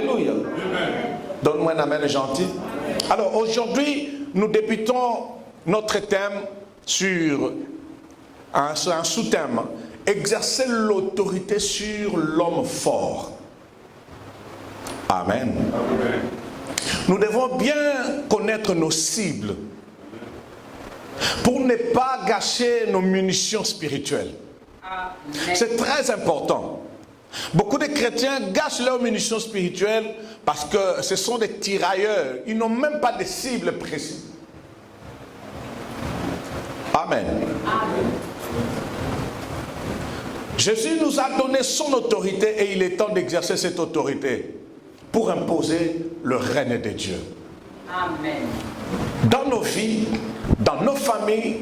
Alléluia. Donne-moi un amen gentil. Alors aujourd'hui, nous débutons notre thème sur un sous-thème. Exercer l'autorité sur l'homme fort. Amen. Nous devons bien connaître nos cibles pour ne pas gâcher nos munitions spirituelles. C'est très important. Beaucoup de chrétiens gâchent leurs munitions spirituelles parce que ce sont des tirailleurs. Ils n'ont même pas de cible précise. Amen. Jésus nous a donné son autorité et il est temps d'exercer cette autorité pour imposer le règne de Dieu. Amen. Dans nos vies, dans nos familles,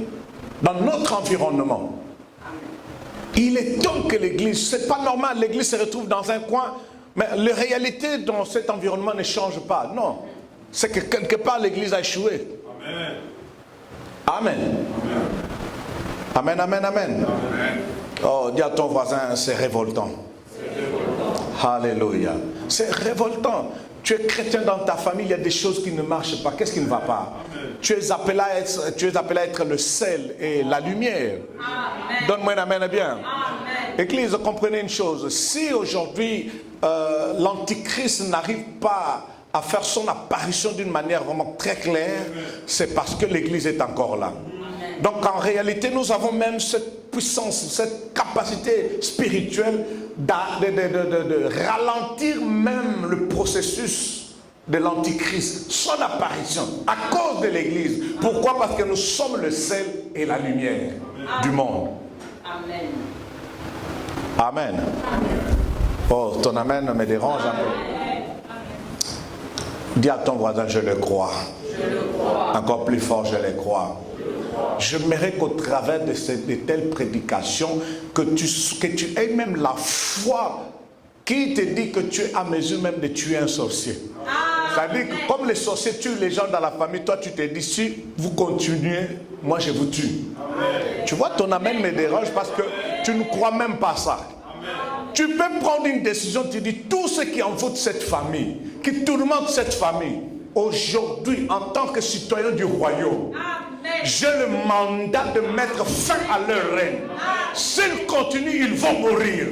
dans notre environnement. Il est temps que l'église, c'est pas normal, l'église se retrouve dans un coin, mais la réalité dans cet environnement ne change pas. Non, c'est que quelque part l'église a échoué. Amen. Amen, amen, amen. Oh, dis à ton voisin, c'est révoltant. Alléluia. C'est révoltant. Tu es chrétien dans ta famille, il y a des choses qui ne marchent pas. Qu'est-ce qui ne va pas? Tu es appelé à être le sel et la lumière. Donne-moi un amen bien. Amen. Église, comprenez une chose. Si aujourd'hui l'antichrist n'arrive pas à faire son apparition d'une manière vraiment très claire, c'est parce que l'église est encore là. Donc en réalité, nous avons même cette puissance, cette capacité spirituelle de ralentir même le processus de l'antichrist, son apparition, à cause de l'église. Pourquoi? Parce que nous sommes le sel et la lumière du monde. Amen. Amen. Oh, ton amen me dérange un peu. Dis à ton voisin, je le crois. Je le crois. Encore plus fort, je le crois. J'aimerais qu'au travers de telles prédications, que tu aies même la foi qui te dit que tu es à mesure même de tuer un sorcier. C'est-à-dire que comme les sorciers tuent les gens dans la famille, toi tu te dis, si vous continuez, moi je vous tue. Amen. Tu vois, ton amen me dérange parce que tu ne crois même pas ça. Amen. Tu peux prendre une décision, tu dis, tout ce qui envoûte cette famille, qui tourmente cette famille, aujourd'hui, en tant que citoyen du royaume, j'ai le mandat de mettre fin à leur règne. S'ils continuent, ils vont mourir.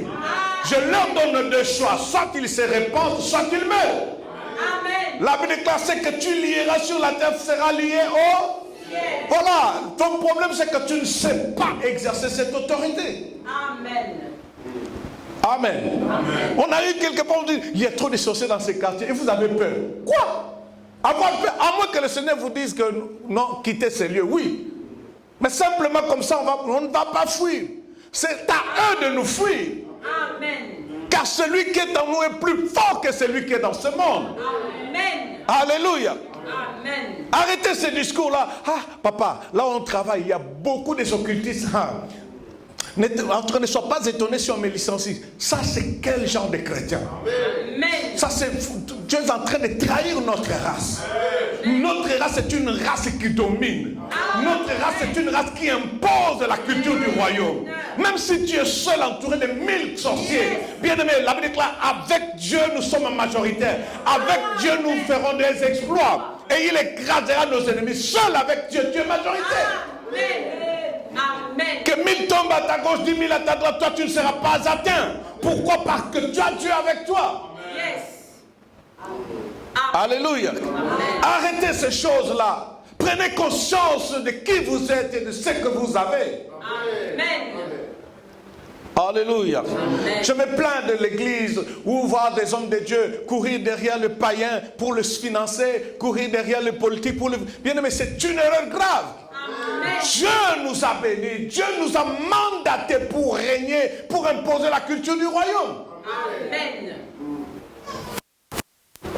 Je leur donne deux choix. Soit ils se répandent, soit ils meurent. Amen. La Bible déclare que tu lieras sur la terre sera lié au... Voilà. Ton problème, c'est que tu ne sais pas exercer cette autorité. Amen. Amen. Amen. On arrive quelque part, on dit, il y a trop de sorciers dans ces quartiers et vous avez peur. Quoi? Avoir peur, à moins que le Seigneur vous dise que non, quittez ces lieux, oui. Mais simplement comme ça, on ne va pas fuir. C'est à eux de nous fuir. Amen. Car celui qui est en nous est plus fort que celui qui est dans ce monde. Amen. Alléluia. Amen. Arrêtez ce discours-là. Ah, papa, là où on travaille, il y a beaucoup des occultistes. Ne sois pas étonné si on me licencie. Ça, c'est quel genre de chrétien? Amen. Ça, c'est... Tu es en train de trahir notre race. Amen. Notre race est une race qui domine. Amen. Notre race est une race qui impose la culture du royaume. Même si tu es seul entouré de 1000 sorciers. Bien aimé, la Bible déclare, avec Dieu, nous sommes majoritaires. Avec Dieu, nous ferons des exploits. Et il écrasera nos ennemis. Seul avec Dieu, tu es majoritaire. Amen. Amen. Que 1000 tombent à ta gauche, 10 000 à ta droite, toi tu ne seras pas atteint. Pourquoi? Parce que tu as Dieu avec toi. Yes. Alléluia. Amen. Arrêtez ces choses-là. Prenez conscience de qui vous êtes et de ce que vous avez. Amen. Alléluia. Amen. Je me plains de l'église où voir des hommes de Dieu courir derrière le païen pour le financer, courir derrière le politique pour le... Bien aimé, c'est une erreur grave. Amen. Dieu nous a bénis, Dieu nous a mandatés pour régner, pour imposer la culture du royaume. Amen.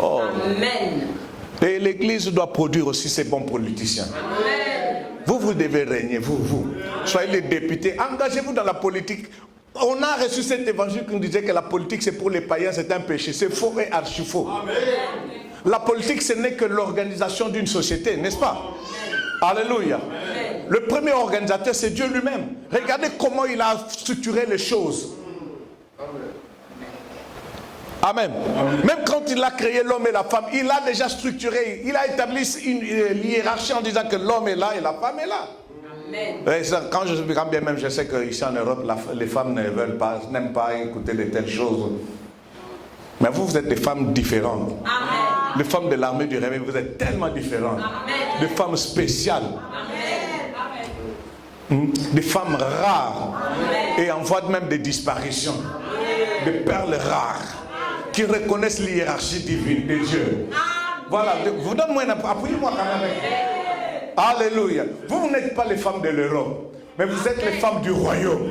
Oh. Amen. Et l'église doit produire aussi ses bons politiciens. Amen. Vous devez régner, vous. Soyez les députés, engagez-vous dans la politique. On a reçu cet évangile qui nous disait que la politique c'est pour les païens, c'est un péché. C'est faux et archi faux. Amen. La politique ce n'est que l'organisation d'une société, n'est-ce pas? Amen. Alléluia. Amen. Le premier organisateur c'est Dieu lui-même. Regardez comment il a structuré les choses. Amen. Même quand il a créé l'homme et la femme, il a déjà structuré, il a établi une hiérarchie en disant que l'homme est là et la femme est là. Amen. Et ça, quand bien même je sais qu'ici en Europe, les femmes n'aiment pas écouter de telles choses. Mais vous êtes des femmes différentes. Amen. Les femmes de l'armée du réveil, vous êtes tellement différentes. Amen. Des femmes spéciales. Amen. Des femmes rares. Amen. Et en voie même de disparition. Amen. Des perles rares. Qui reconnaissent l'hiérarchie divine de Dieu. Voilà, vous donnez-moi appuyez-moi quand même. Alléluia. Vous n'êtes pas les femmes de l'Europe, mais vous êtes les femmes du royaume.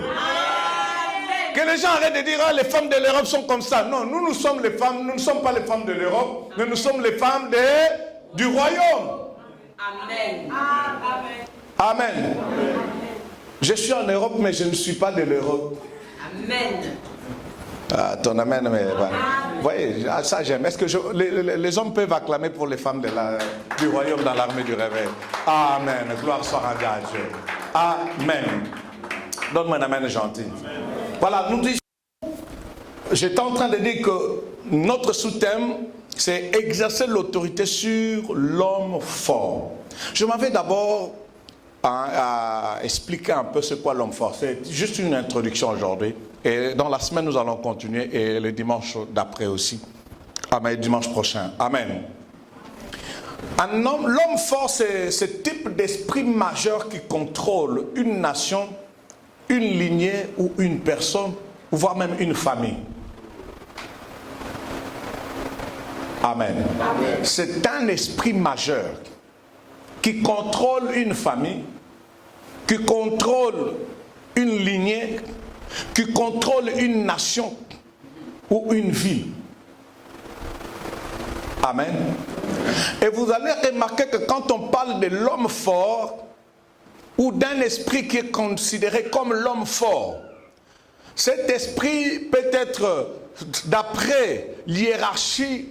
Que les gens arrêtent de dire les femmes de l'Europe sont comme ça. Non, nous sommes les femmes, nous ne sommes pas les femmes de l'Europe, mais nous sommes les femmes du royaume. Amen. Amen. Je suis en Europe, mais je ne suis pas de l'Europe. Amen. Ah, ton amen, mais voilà. Vous voyez, ça j'aime. Est-ce que les hommes peuvent acclamer pour les femmes du royaume dans l'armée du réveil? Amen. Gloire soit rendue à Dieu. Amen. Donne-moi un amen gentil. Amen. Voilà, nous disons, j'étais en train de dire que notre sous-thème, c'est exercer l'autorité sur l'homme fort. Je m'avais d'abord à expliquer un peu ce qu'est l'homme fort. C'est juste une introduction aujourd'hui. Et dans la semaine, nous allons continuer. Et le dimanche d'après aussi. Amen. Dimanche prochain. Amen. L'homme fort, c'est ce type d'esprit majeur qui contrôle une nation, une lignée ou une personne, voire même une famille. Amen. Amen. C'est un esprit majeur qui contrôle une famille, qui contrôle une lignée, qui contrôle une nation ou une ville. Amen. Et vous allez remarquer que quand on parle de l'homme fort ou d'un esprit qui est considéré comme l'homme fort, cet esprit peut être, d'après l'hiérarchie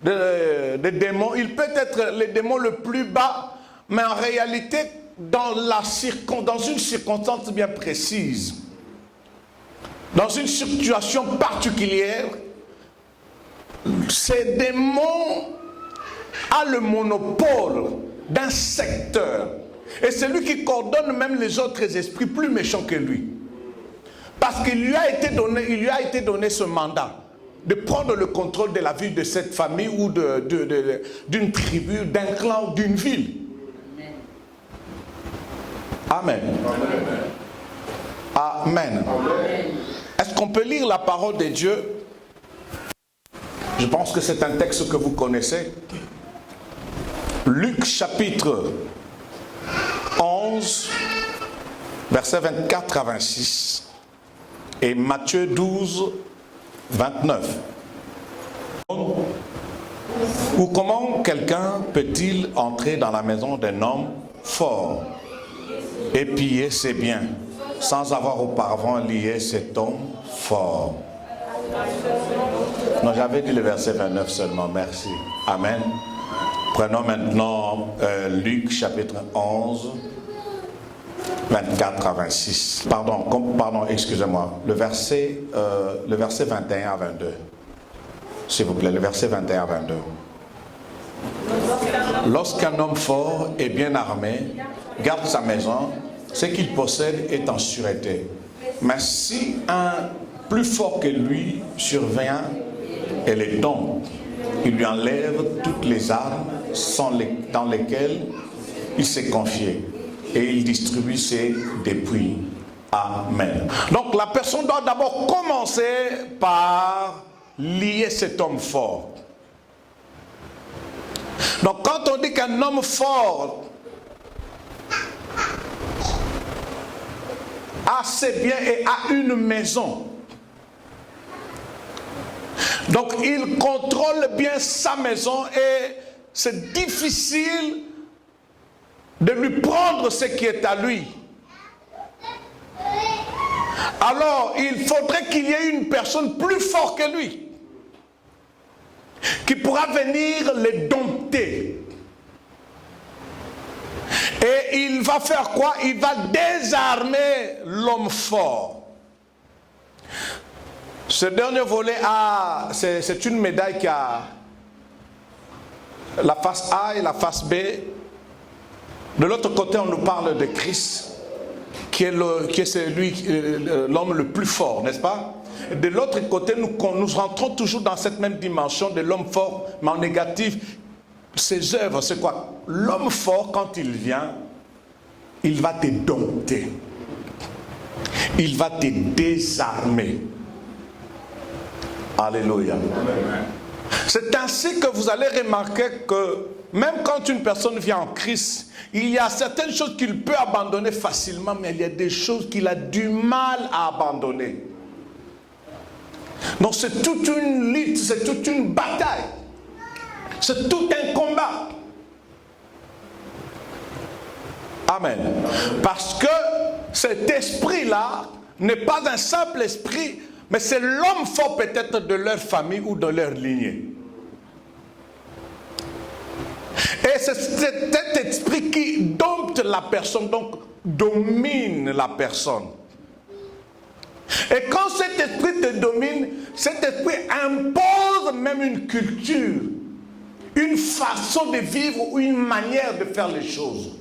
des démons, il peut être le démon le plus bas, mais en réalité, dans une circonstance bien précise, dans une situation particulière, ces démons a le monopole d'un secteur. Et c'est lui qui coordonne même les autres esprits plus méchants que lui. Parce qu'il lui a été donné ce mandat de prendre le contrôle de la vie de cette famille ou d'une tribu, d'un clan ou d'une ville. Amen. Amen. Amen. Est-ce qu'on peut lire la parole de Dieu? Je pense que c'est un texte que vous connaissez. Luc chapitre 11, versets 24 à 26. Et Matthieu 12, 29. Ou comment quelqu'un peut-il entrer dans la maison d'un homme fort et piller ses biens sans avoir auparavant lié cet homme fort? Non, j'avais dit le verset 29 seulement, merci. Amen. Prenons maintenant Luc chapitre 11, 24 à 26. Pardon, excusez-moi. Le verset 21 à 22. S'il vous plaît, le verset 21 à 22. Lorsqu'un homme fort et bien armé garde sa maison, ce qu'il possède est en sûreté. Mais si un plus fort que lui survient et les tombe, il lui enlève toutes les armes dans lesquelles il s'est confié et il distribue ses dépouilles. Amen. Donc la personne doit d'abord commencer par lier cet homme fort. Donc quand on dit qu'un homme fort a ses biens et a une maison, donc il contrôle bien sa maison et c'est difficile de lui prendre ce qui est à lui. Alors il faudrait qu'il y ait une personne plus forte que lui qui pourra venir le dompter. Et il va faire quoi? Il va désarmer l'homme fort. Ce dernier volet c'est une médaille qui a la face A et la face B. De l'autre côté, on nous parle de Christ, qui est l'homme le plus fort, n'est-ce pas? De l'autre côté, nous rentrons toujours dans cette même dimension de l'homme fort, mais en négatif. Ses œuvres, c'est quoi? L'homme fort, quand il vient, il va te dompter. Il va te désarmer. Alléluia. C'est ainsi que vous allez remarquer que même quand une personne vient en Christ, il y a certaines choses qu'il peut abandonner facilement, mais il y a des choses qu'il a du mal à abandonner. Donc c'est toute une lutte, c'est toute une bataille. C'est tout un combat. Amen. Parce que cet esprit-là n'est pas un simple esprit, mais c'est l'homme fort peut-être de leur famille ou de leur lignée. Et c'est cet esprit qui dompte la personne, donc domine la personne. Et quand cet esprit te domine, cet esprit impose même une culture, une façon de vivre ou une manière de faire les choses.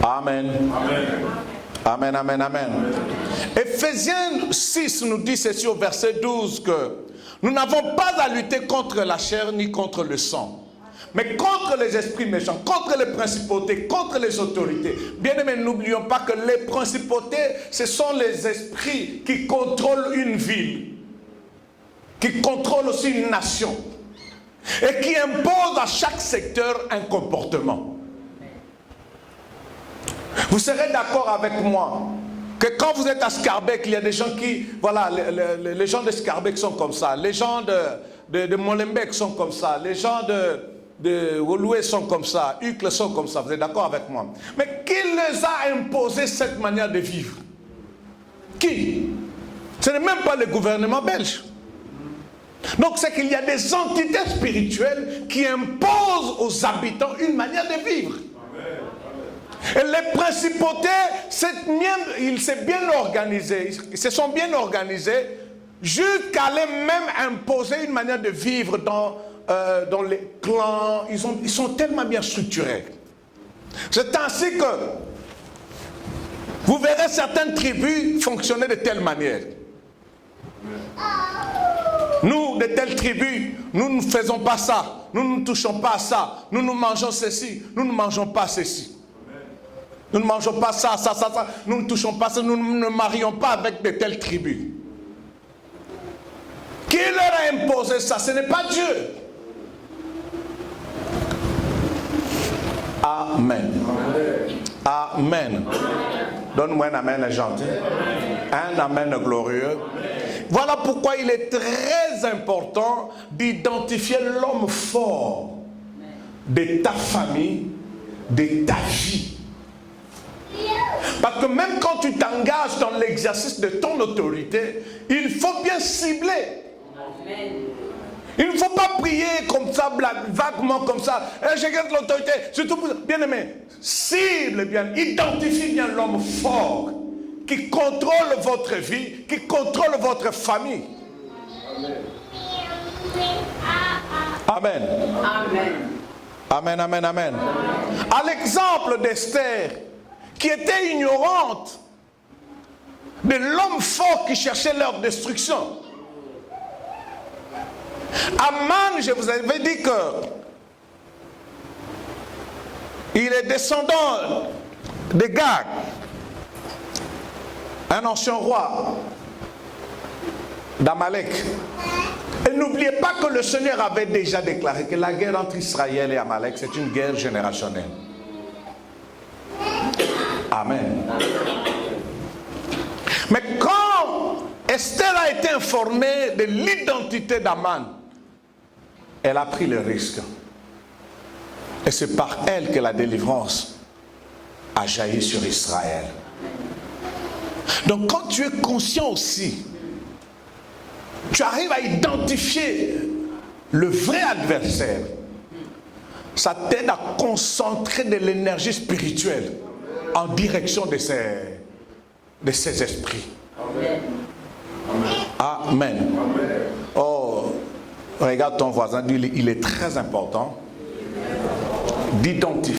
Amen. Amen, amen, amen. Éphésiens 6 nous dit ceci au verset 12 que nous n'avons pas à lutter contre la chair ni contre le sang, mais contre les esprits méchants, contre les principautés, contre les autorités. Bien aimé, n'oublions pas que les principautés, ce sont les esprits qui contrôlent une ville, qui contrôlent aussi une nation, et qui imposent à chaque secteur un comportement. Vous serez d'accord avec moi que quand vous êtes à Scarbeck, il y a des gens qui, voilà, les gens de Scarbeck sont comme ça, les gens de Molenbeek sont comme ça, les gens de Woluwe sont comme ça, Uccle sont comme ça, vous êtes d'accord avec moi? Mais qui les a imposé cette manière de vivre? Qui? Ce n'est même pas le gouvernement belge. Donc c'est qu'il y a des entités spirituelles qui imposent aux habitants une manière de vivre. Et les principautés, ils se sont bien organisés jusqu'à aller même imposer une manière de vivre dans les clans. Ils sont tellement bien structurés. C'est ainsi que vous verrez certaines tribus fonctionner de telle manière. Nous, de telles tribus, nous ne faisons pas ça. Nous ne touchons pas à ça. Nous mangeons ceci. Nous ne mangeons pas ceci. Nous ne mangeons pas ça. Nous ne touchons pas ça. Nous ne marions pas avec de telles tribus. Qui leur a imposé ça? Ce n'est pas Dieu. Amen. Amen. Donne-moi un amen gentil. Un amen glorieux. Voilà pourquoi il est très important d'identifier l'homme fort de ta famille, de ta vie. Parce que même quand tu t'engages dans l'exercice de ton autorité, il faut bien cibler. Il ne faut pas prier comme ça, vaguement comme ça. Je garde l'autorité. Surtout, bien aimé, cible bien, identifie bien l'homme fort qui contrôle votre vie, qui contrôle votre famille. Amen. Amen, amen, amen. À l'exemple d'Esther, qui était ignorante de l'homme fort qui cherchait leur destruction. Aman, je vous avais dit que il est descendant de Gag, un ancien roi d'Amalek. Et n'oubliez pas que le Seigneur avait déjà déclaré que la guerre entre Israël et Amalek, c'est une guerre générationnelle. Amen. Mais quand Esther a été informée de l'identité d'Aman, elle a pris le risque. Et c'est par elle que la délivrance a jailli sur Israël. Donc quand tu es conscient aussi, tu arrives à identifier le vrai adversaire, ça t'aide à concentrer de l'énergie spirituelle en direction de ces esprits. Amen. Oh, regarde ton voisin, dis, il est très important d'identifier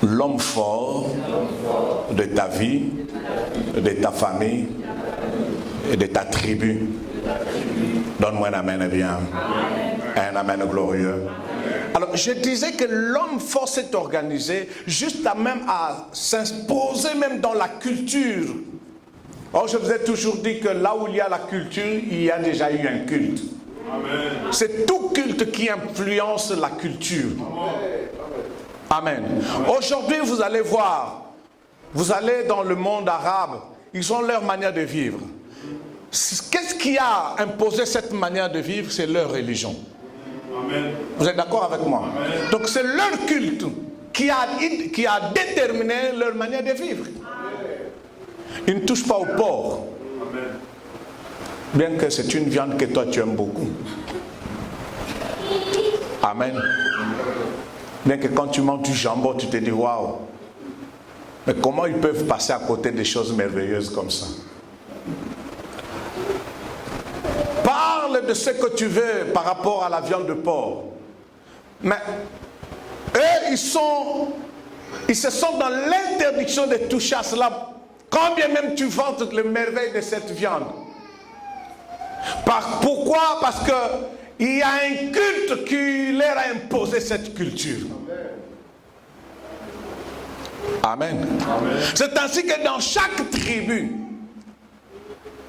l'homme fort de ta vie, de ta famille et de ta tribu. Donne-moi un amen bien. Un amen glorieux. Alors, je disais que l'homme fort s'est organisé juste à s'imposer même dans la culture. Or, je vous ai toujours dit que là où il y a la culture, il y a déjà eu un culte. C'est tout culte qui influence la culture. Amen. Aujourd'hui, vous allez voir, vous allez dans le monde arabe, ils ont leur manière de vivre. Qu'est-ce qui a imposé cette manière de vivre? C'est leur religion. Amen. Vous êtes d'accord avec moi? Amen. Donc c'est leur culte qui a déterminé leur manière de vivre. Amen. Ils ne touchent pas au porc. Amen. Bien que c'est une viande que toi tu aimes beaucoup. Amen. Bien que quand tu manges du jambon, tu te dis waouh. Mais comment ils peuvent passer à côté des choses merveilleuses comme ça? Parle de ce que tu veux par rapport à la viande de porc. Mais eux, ils se sont dans l'interdiction de toucher à cela. Quand bien même tu vantes les merveilles de cette viande. Pourquoi? Parce que il y a un culte qui leur a imposé cette culture. Amen. Amen. C'est ainsi que dans chaque tribu,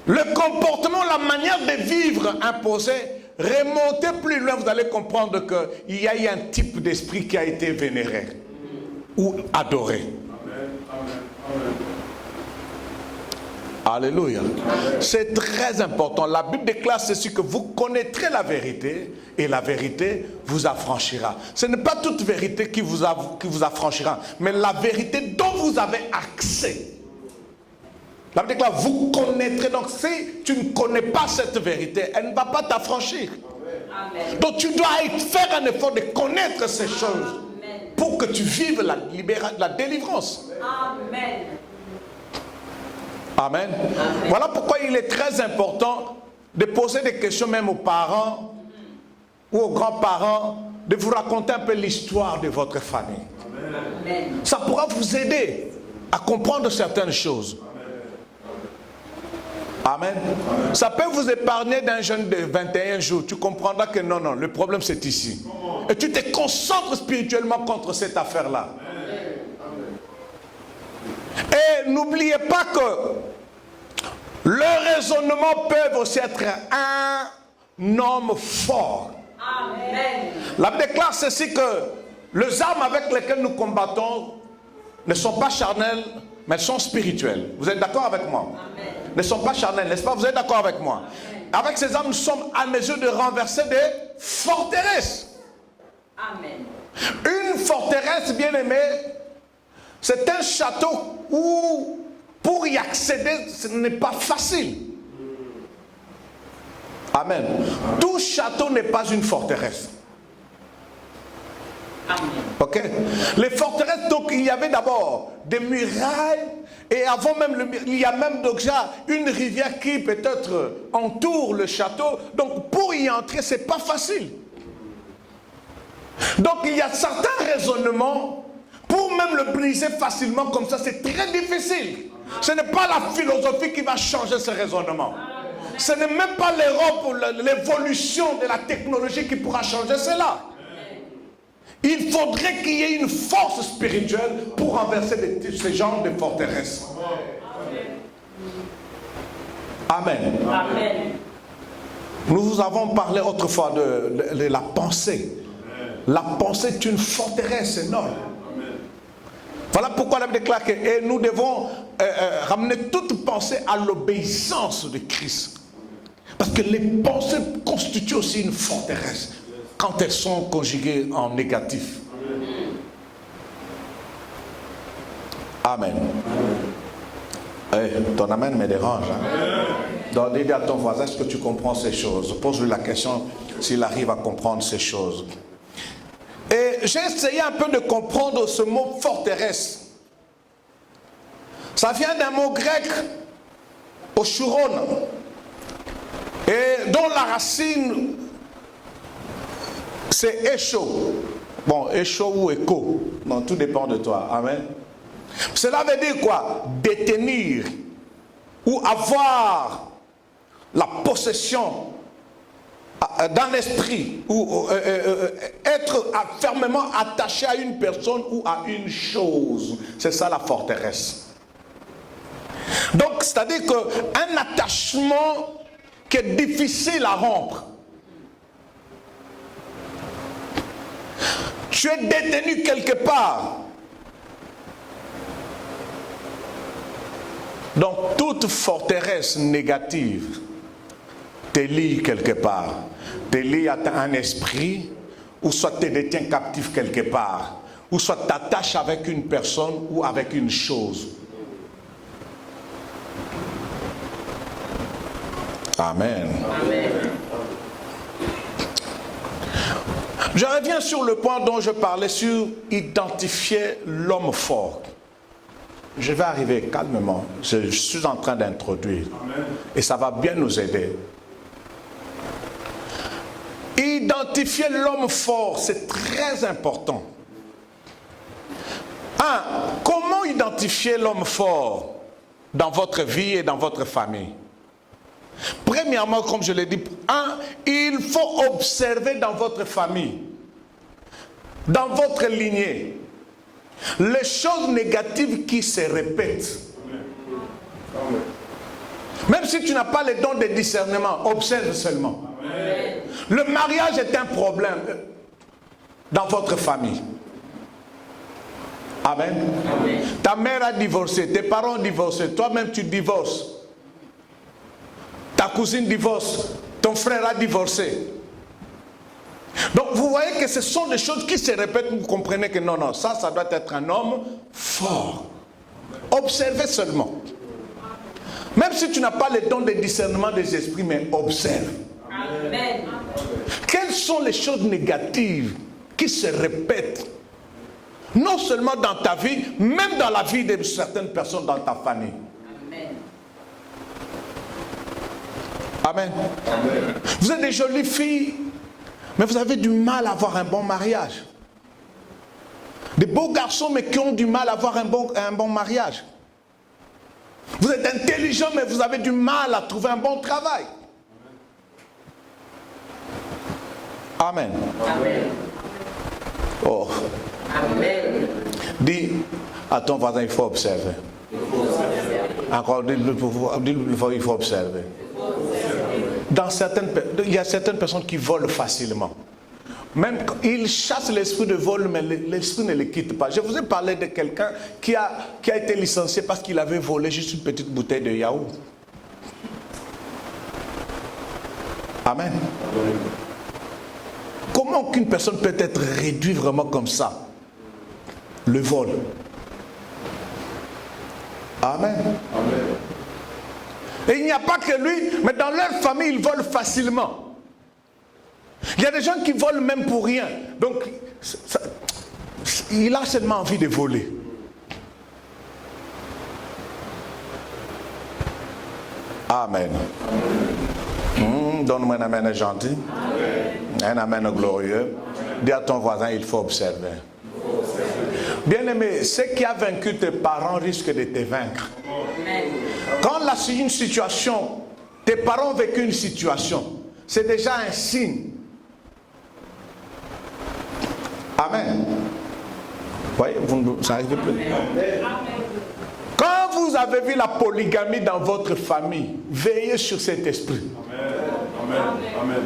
le comportement, la manière de vivre imposée, remontez plus loin, vous allez comprendre qu'il y a eu un type d'esprit qui a été vénéré ou adoré. Amen. Amen. Alléluia. C'est très important. La Bible déclare ceci, que vous connaîtrez la vérité et la vérité vous affranchira. Ce n'est pas toute vérité qui vous affranchira, mais la vérité dont vous avez accès. La Bible déclare, vous connaîtrez. Donc si tu ne connais pas cette vérité, elle ne va pas t'affranchir. Amen. Donc tu dois faire un effort de connaître ces choses. Amen. Pour que tu vives la délivrance. Amen. Amen. Amen. Voilà pourquoi il est très important de poser des questions même aux parents ou aux grands-parents, de vous raconter un peu l'histoire de votre famille. Amen. Ça pourra vous aider à comprendre certaines choses. Amen. Amen. Ça peut vous épargner d'un jeûne de 21 jours. Tu comprendras que non, le problème c'est ici. Et tu te concentres spirituellement contre cette affaire-là. Et n'oubliez pas que le raisonnement peut aussi être un homme fort. Amen. La Bible déclare ceci, que les armes avec lesquelles nous combattons ne sont pas charnelles, mais elles sont spirituelles. Vous êtes d'accord avec moi? Amen. Ne sont pas charnelles, n'est-ce pas? Vous êtes d'accord avec moi? Amen. Avec ces armes, nous sommes à mesure de renverser des forteresses. Amen. Une forteresse, bien aimée, c'est un château où, pour y accéder, ce n'est pas facile. Amen. Tout château n'est pas une forteresse. Amen. Ok? Les forteresses, donc, il y avait d'abord des murailles, et avant même, il y a même déjà une rivière qui peut-être entoure le château. Donc, pour y entrer, c'est pas facile. Donc, il y a certains raisonnements. Pour même le briser facilement comme ça, c'est très difficile. Ce n'est pas la philosophie qui va changer ce raisonnement. Ce n'est même pas l'Europe ou l'évolution de la technologie qui pourra changer cela. Il faudrait qu'il y ait une force spirituelle pour renverser ce genre de forteresses. Amen. Amen. Nous vous avons parlé autrefois de la pensée. La pensée est une forteresse énorme. Voilà pourquoi la Bible déclare que nous devons ramener toute pensée à l'obéissance de Christ. Parce que les pensées constituent aussi une forteresse quand elles sont conjuguées en négatif. Amen. Ton amen me dérange. Hein? Donc dis à ton voisin, est-ce que tu comprends ces choses? Pose-lui la question s'il arrive à comprendre ces choses. Et j'ai essayé un peu de comprendre ce mot forteresse. Ça vient d'un mot grec, oshuron, et dont la racine c'est écho. Bon, écho ou écho, non, tout dépend de toi. Amen. Cela veut dire quoi? Détenir ou avoir la possession d'un esprit ou être fermement attaché à une personne ou à une chose. C'est ça la forteresse. Donc, c'est-à-dire qu'un attachement qui est difficile à rompre. Tu es détenu quelque part. Donc, toute forteresse négative te lie quelque part. Te lie à un esprit, ou soit te détient captif quelque part, ou soit t'attaches avec une personne ou avec une chose. Amen. Amen. Je reviens sur le point dont je parlais sur identifier l'homme fort. Je vais arriver calmement. Je suis en train d'introduire. Et ça va bien nous aider. Identifier l'homme fort, c'est très important. Comment identifier l'homme fort dans votre vie et dans votre famille? Premièrement, comme je l'ai dit, il faut observer dans votre famille, dans votre lignée, les choses négatives qui se répètent. Même si tu n'as pas les dons de discernement, observe seulement. Le mariage est un problème dans votre famille. Amen. Ta mère a divorcé, tes parents ont divorcé, toi-même tu divorces. Ta cousine divorce, ton frère a divorcé. Donc vous voyez que ce sont des choses qui se répètent. Vous comprenez que non, ça doit être un homme fort. Observez seulement. Même si tu n'as pas le don de discernement des esprits, mais observe. Amen. Quelles sont les choses négatives qui se répètent, non seulement dans ta vie, même dans la vie de certaines personnes dans ta famille? Amen. Amen. Vous êtes des jolies filles, mais vous avez du mal à avoir un bon mariage. Des beaux garçons, mais qui ont du mal à avoir un bon mariage. Vous êtes intelligents, mais vous avez du mal à trouver un bon travail. Amen. Amen. Oh. Amen. Dis à ton voisin, il faut observer. Encore, dis-le, il faut observer. Il y a certaines personnes qui volent facilement. Même ils chassent l'esprit de vol, mais l'esprit ne les quitte pas. Je vous ai parlé de quelqu'un qui a été licencié parce qu'il avait volé juste une petite bouteille de yaourt. Amen. Comment qu'une personne peut être réduite vraiment comme ça? Le vol. Amen. Amen. Et il n'y a pas que lui, mais dans leur famille, ils volent facilement. Il y a des gens qui volent même pour rien. Donc, il a seulement envie de voler. Amen. Donne-moi un amen gentil. Un amen glorieux. Dis à ton voisin, il faut observer. Bien-aimé, ce qui a vaincu tes parents risque de te vaincre. Quand une situation, tes parents ont vécu une situation, c'est déjà un signe. Amen. Voyez, ça n'arrive plus. Quand vous avez vu la polygamie dans votre famille, veillez sur cet esprit. Amen. Amen.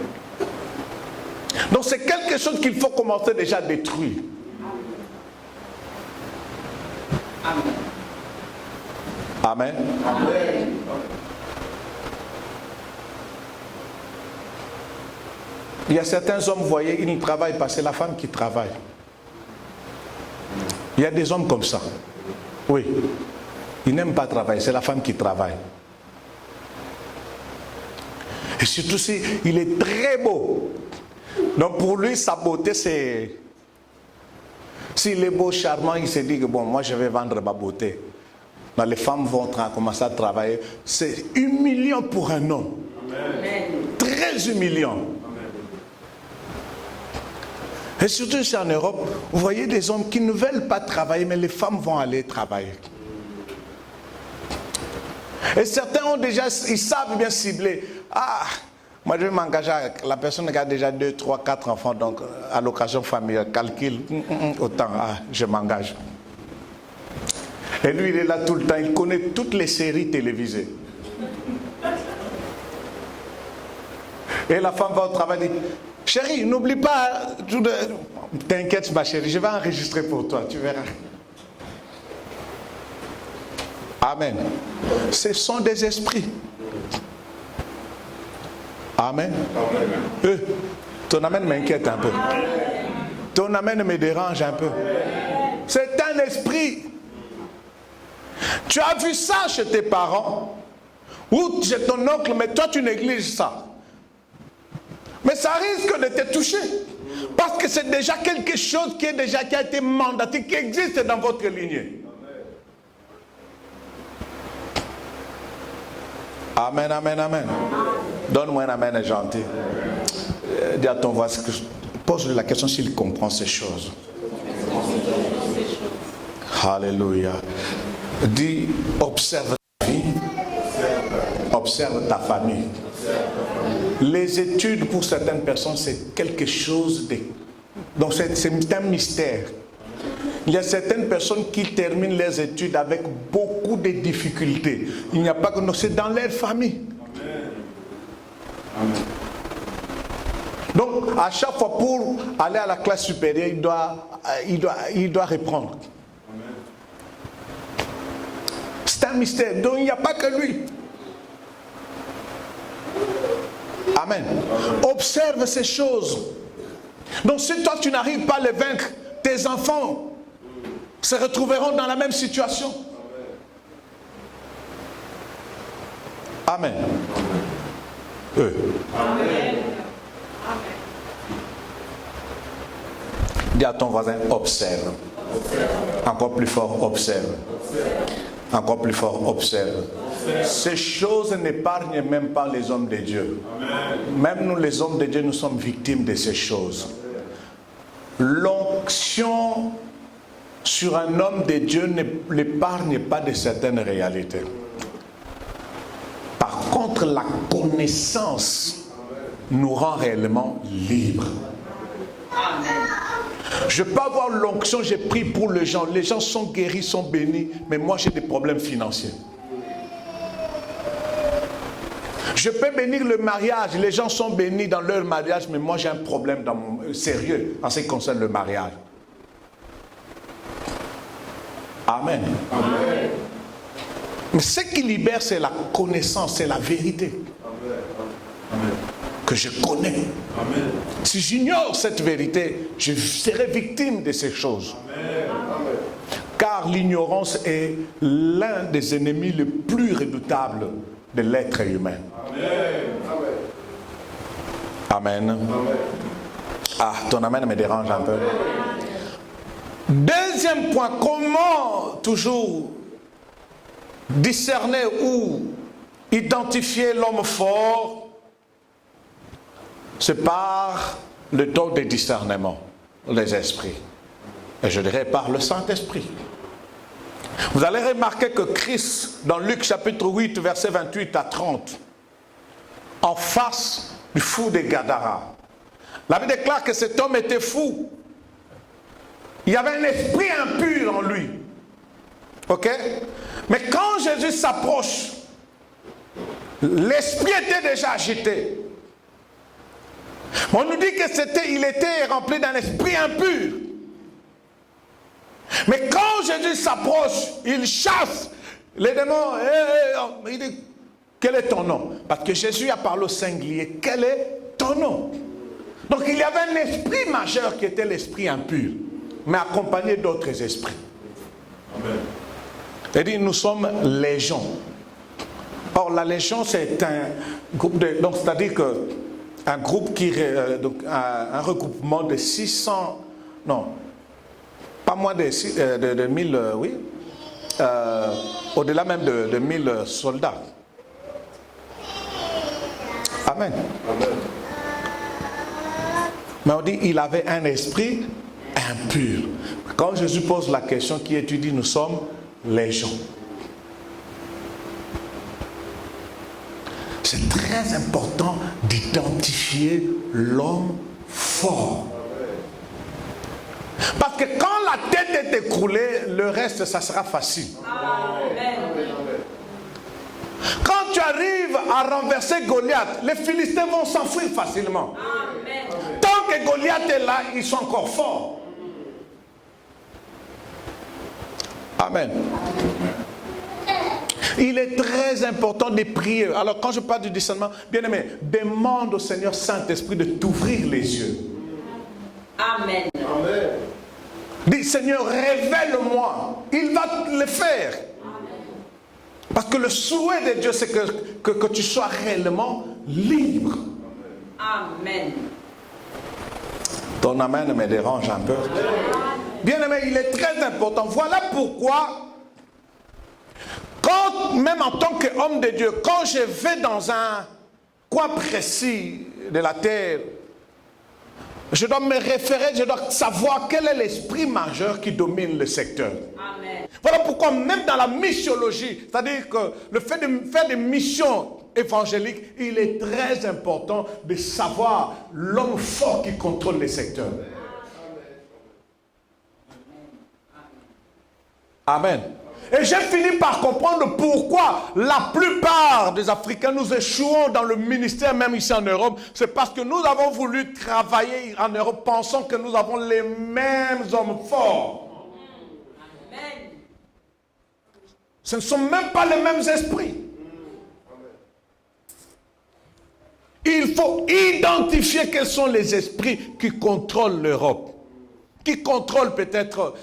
Donc c'est quelque chose qu'il faut commencer déjà à détruire. Amen. Amen. Il y a certains hommes, vous voyez, ils ne travaillent pas, c'est la femme qui travaille. Il y a des hommes comme ça. Oui. Ils n'aiment pas travailler, c'est la femme qui travaille. Et surtout si il est très beau. Donc pour lui, sa beauté, c'est... S'il est beau, charmant, il se dit que bon, moi je vais vendre ma beauté. Donc les femmes vont commencer à travailler. C'est humiliant pour un homme. Amen. Très humiliant. Amen. Et surtout ici en Europe, vous voyez des hommes qui ne veulent pas travailler, mais les femmes vont aller travailler. Et certains ont déjà, ils savent bien cibler. Ah, moi je vais m'engager avec la personne qui a déjà 2, 3, 4 enfants, donc allocation familiale, calcul, autant, je m'engage. Et lui il est là tout le temps, il connaît toutes les séries télévisées. Et la femme va au travail et dit, chérie, n'oublie pas, t'inquiète ma chérie, je vais enregistrer pour toi, tu verras. Amen. Ce sont des esprits. Amen. Ton amen m'inquiète un peu. Ton amen me dérange un peu. C'est un esprit. Tu as vu ça chez tes parents ou chez ton oncle, mais toi tu négliges ça. Mais ça risque de te toucher. Parce que c'est déjà quelque chose qui a été mandaté, qui existe dans votre lignée. Amen, amen, amen. Donne-moi un amen gentil. Dis à ton voisin, pose-lui la question s'il comprend ces choses. Alléluia. Dis, observe ta vie, observe ta famille. Les études pour certaines personnes, c'est quelque chose de... Donc c'est un mystère. Il y a certaines personnes qui terminent leurs études avec beaucoup de difficultés. Il n'y a pas que nous, c'est dans leur famille. Amen. Donc, à chaque fois pour aller à la classe supérieure, il doit reprendre. Amen. C'est un mystère. Donc, il n'y a pas que lui. Amen. Observe ces choses. Donc, si toi, tu n'arrives pas à les vaincre, tes enfants se retrouveront dans la même situation. Amen. Amen. Dis à ton voisin, observe. Encore plus fort, observe. Encore plus fort, observe. Ces choses n'épargnent même pas les hommes de Dieu. Même nous, les hommes de Dieu, nous sommes victimes de ces choses. L'onction sur un homme de Dieu ne l'épargne pas de certaines réalités. Par contre, la connaissance nous rend réellement libres. Je peux avoir l'onction, j'ai pris pour les gens sont guéris, sont bénis, mais moi j'ai des problèmes financiers. Je peux bénir le mariage, les gens sont bénis dans leur mariage, mais moi j'ai un problème sérieux en ce qui concerne le mariage. Amen. Amen. Mais ce qui libère, c'est la connaissance, c'est la vérité. Amen. Que je connais. Amen. Si j'ignore cette vérité, je serai victime de ces choses. Amen. Car l'ignorance est l'un des ennemis les plus redoutables de l'être humain. Amen. Amen. Ah, ton amen me dérange un peu. Deuxième point, comment toujours discerner ou identifier l'homme fort? C'est par le don de discernement, les esprits. Et je dirais par le Saint-Esprit. Vous allez remarquer que Christ, dans Luc chapitre 8, versets 28 à 30, en face du fou de Gadara, la Bible déclare que cet homme était fou. Il y avait un esprit impur en lui. Ok? Mais quand Jésus s'approche, l'esprit était déjà agité. On nous dit que il était rempli d'un esprit impur. Mais quand Jésus s'approche, il chasse les démons. Il dit, quel est ton nom? Parce que Jésus a parlé au singulier. Quel est ton nom? Donc il y avait un esprit majeur qui était l'esprit impur, mais accompagné d'autres esprits. Amen. Il dit, nous sommes légion. Or, la légion, c'est un groupe de... Donc, c'est-à-dire qu'un groupe qui... donc, un regroupement de 600... Non, pas moins de 1000... oui. au-delà même de 1000 soldats. Amen. Amen. Mais on dit il avait un esprit impur. Quand Jésus pose la question, qui es-tu? Dit, nous sommes légion. C'est très important d'identifier l'homme fort. Parce que quand la tête est écroulée, le reste, ça sera facile. Amen. Quand tu arrives à renverser Goliath, les Philistins vont s'enfuir facilement. Amen. Tant que Goliath est là, ils sont encore forts. Amen. Il est très important de prier. Alors quand je parle du discernement, bien aimé, demande au Seigneur Saint-Esprit de t'ouvrir les yeux. Amen. Amen. Dis, Seigneur, révèle-moi. Il va le faire. Parce que le souhait de Dieu, c'est que tu sois réellement libre. Amen. Ton amen me dérange un peu. Bien aimé, il est très important. Voilà pourquoi, quand, même en tant qu'homme de Dieu, quand je vais dans un coin précis de la terre, je dois me référer, je dois savoir quel est l'esprit majeur qui domine le secteur. Amen. Voilà pourquoi même dans la missiologie, c'est-à-dire que le fait de faire des missions évangéliques, il est très important de savoir l'homme fort qui contrôle les secteurs. Amen. Et j'ai fini par comprendre pourquoi la plupart des Africains nous échouons dans le ministère, même ici en Europe. C'est parce que nous avons voulu travailler en Europe pensant que nous avons les mêmes hommes forts. Amen. Ce ne sont même pas les mêmes esprits. Il faut identifier quels sont les esprits qui contrôlent l'Europe. Qui contrôlent peut-être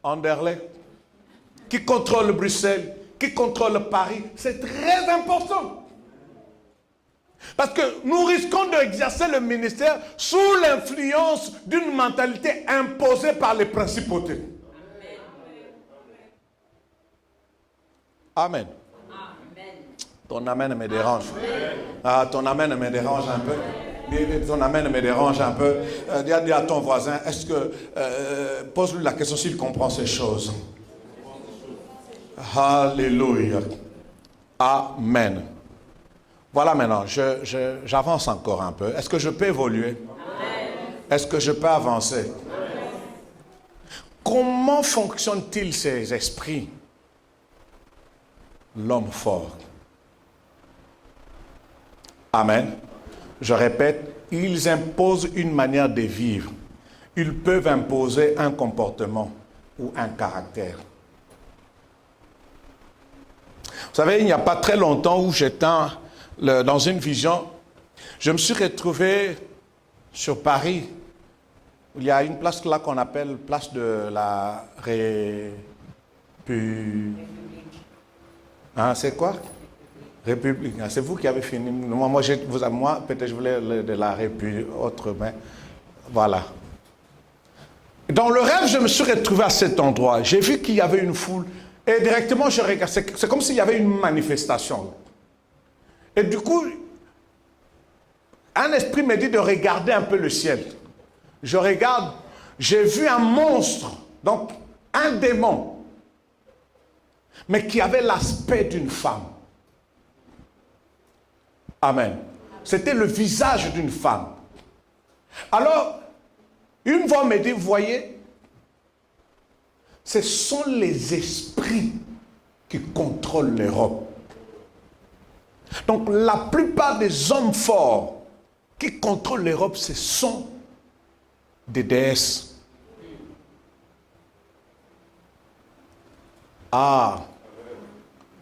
Anderlecht, qui contrôle Bruxelles, qui contrôle Paris. C'est très important. Parce que nous risquons d'exercer le ministère sous l'influence d'une mentalité imposée par les principautés. Amen. Ton amen me dérange. Ah, ton amen me dérange un peu. Ton amen me dérange un peu. Dis à ton voisin, est-ce que... pose-lui la question s'il comprend ces choses. Alléluia. Amen. Voilà maintenant, j'avance encore un peu. Est-ce que je peux évoluer? Est-ce que je peux avancer? Comment fonctionnent-ils ces esprits? L'homme fort. Amen. Je répète, ils imposent une manière de vivre. Ils peuvent imposer un comportement ou un caractère. Vous savez, il n'y a pas très longtemps où j'étais dans une vision, je me suis retrouvé sur Paris. Il y a une place là qu'on appelle place de la République. Hein, c'est quoi? République. C'est vous qui avez fini. Moi peut-être je voulais de la République, autre, mais voilà. Dans le rêve, je me suis retrouvé à cet endroit. J'ai vu qu'il y avait une foule. Et directement, je regarde. C'est comme s'il y avait une manifestation. Et du coup, un esprit me dit de regarder un peu le ciel. Je regarde. J'ai vu un monstre. Donc, un démon. Mais qui avait l'aspect d'une femme. Amen. C'était le visage d'une femme. Alors, une voix me dit, voyez, ce sont les esprits qui contrôlent l'Europe. Donc, la plupart des hommes forts qui contrôlent l'Europe, ce sont des déesses. Ah,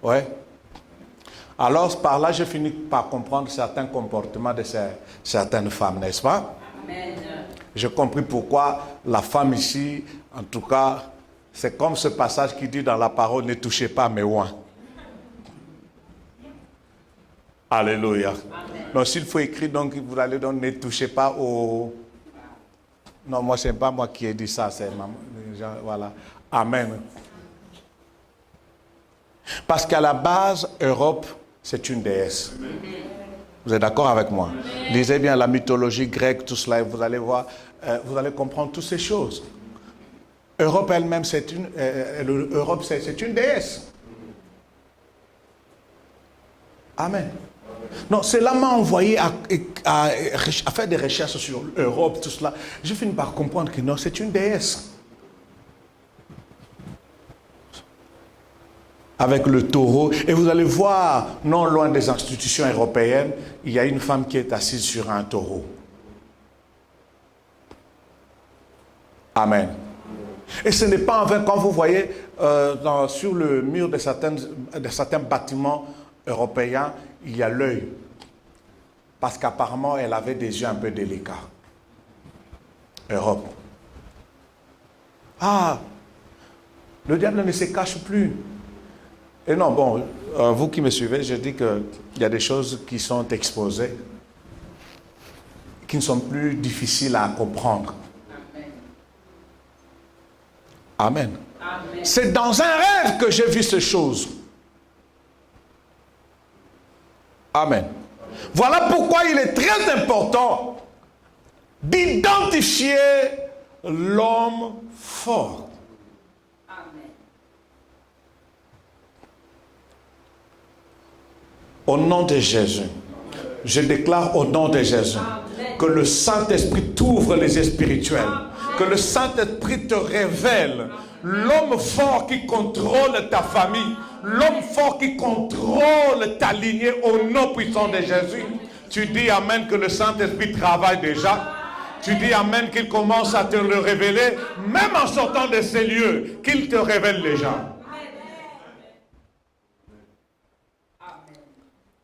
ouais. Alors, par là, j'ai fini par comprendre certains comportements de certaines femmes, n'est-ce pas? Amen. J'ai compris pourquoi la femme ici, en tout cas, c'est comme ce passage qui dit dans la parole, ne touchez pas mes oins. Alléluia. Amen. Donc, s'il faut écrire, donc, vous allez donc ne touchez pas au... Non, moi, ce n'est pas moi qui ai dit ça, c'est maman. Voilà. Amen. Parce qu'à la base, Europe, c'est une déesse. Vous êtes d'accord avec moi? Lisez bien la mythologie grecque, tout cela, et vous allez voir, vous allez comprendre toutes ces choses. Europe elle-même, c'est une déesse. Amen. Non, cela m'a envoyé à faire des recherches sur l'Europe, tout cela. Je finis par comprendre que non, c'est une déesse. Avec le taureau. Et vous allez voir, non loin des institutions européennes, il y a une femme qui est assise sur un taureau. Amen. Et ce n'est pas en vain quand vous voyez sur le mur de certains bâtiments européens, il y a l'œil. Parce qu'apparemment, elle avait des yeux un peu délicats. Europe. Ah, le diable ne se cache plus. Et non, bon, vous qui me suivez, je dis qu'il y a des choses qui sont exposées, qui ne sont plus difficiles à comprendre. Amen. Amen. C'est dans un rêve que j'ai vu ces choses. Amen. Voilà pourquoi il est très important d'identifier l'homme fort. Amen. Au nom de Jésus, je déclare au nom de Jésus que le Saint-Esprit t'ouvre les yeux spirituels. Que le Saint-Esprit te révèle l'homme fort qui contrôle ta famille, l'homme fort qui contrôle ta lignée au nom puissant de Jésus. Tu dis Amen que le Saint-Esprit travaille déjà. Tu dis Amen qu'il commence à te le révéler, même en sortant de ces lieux, qu'il te révèle déjà.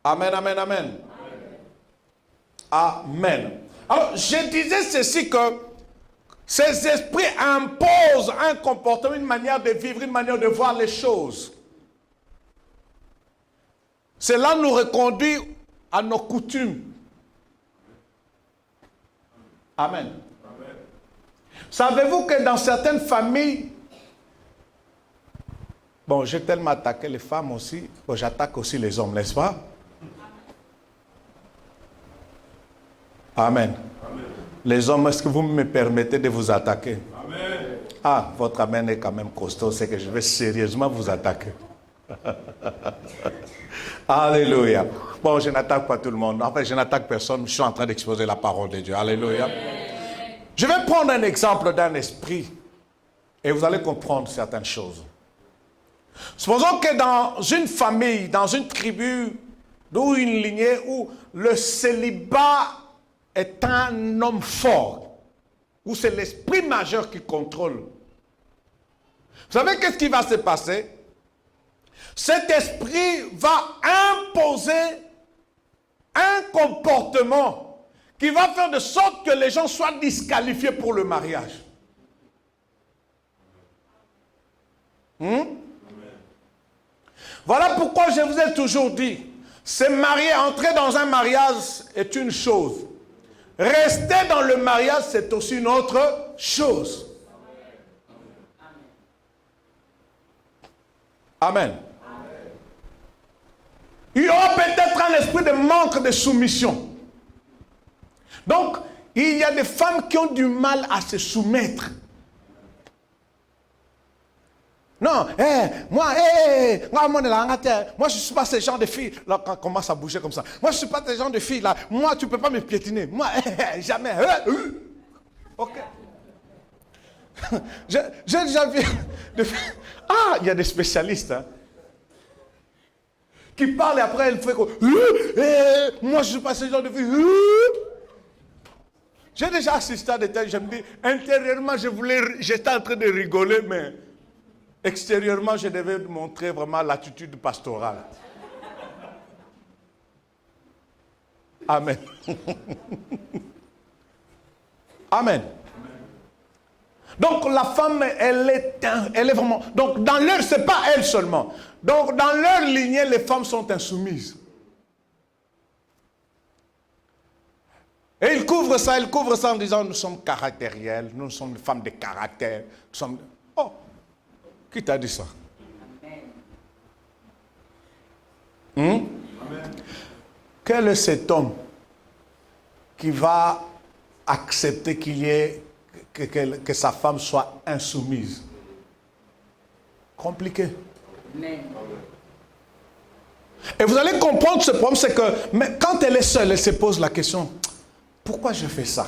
Amen, amen, amen. Amen. Alors, je disais ceci que ces esprits imposent un comportement, une manière de vivre, une manière de voir les choses. Cela nous reconduit à nos coutumes. Amen. Amen. Savez-vous que dans certaines familles, bon, j'ai tellement attaqué les femmes aussi, bon, j'attaque aussi les hommes, n'est-ce pas? Amen. Amen. Les hommes, est-ce que vous me permettez de vous attaquer? Amen. Ah, votre amen est quand même costaud, c'est que je vais sérieusement vous attaquer. Alléluia. Bon, je n'attaque pas tout le monde. En fait, je n'attaque personne. Je suis en train d'exposer la parole de Dieu. Alléluia. Je vais prendre un exemple d'un esprit et vous allez comprendre certaines choses. Supposons que dans une famille, dans une tribu, ou une lignée où le célibat est un homme fort, où c'est l'esprit majeur qui contrôle. Vous savez qu'est-ce qui va se passer? Cet esprit va imposer un comportement qui va faire de sorte que les gens soient disqualifiés pour le mariage. Voilà pourquoi je vous ai toujours dit, se marier, entrer dans un mariage est une chose. Rester dans le mariage, c'est aussi une autre chose. Amen. Il y aura peut-être un esprit de manque de soumission. Donc, il y a des femmes qui ont du mal à se soumettre. Non, moi je ne suis pas ce genre de fille. Là, quand on commence à bouger comme ça. Moi, je ne suis pas ce genre de fille là. Moi, tu ne peux pas me piétiner. Moi, jamais. Ok. J'ai déjà vu. Ah, il y a des spécialistes qui parlent et après elle fait quoi. Moi, je ne suis pas ce genre de fille. J'ai déjà assisté à des tels. Je me dis, intérieurement, j'étais en train de rigoler, mais extérieurement, je devais montrer vraiment l'attitude pastorale. Amen. Amen. Donc la femme, elle est vraiment... Donc dans leur, c'est pas elle seulement. Donc dans leur lignée, les femmes sont insoumises. Et ils couvrent ça en disant, nous sommes caractériels, nous sommes des femmes de caractère. Nous sommes... Oh, qui t'a dit ça? Quel est cet homme qui va accepter qu'il y ait que sa femme soit insoumise? Compliqué. Et vous allez comprendre ce problème, c'est que mais quand elle est seule, elle se pose la question, pourquoi je fais ça?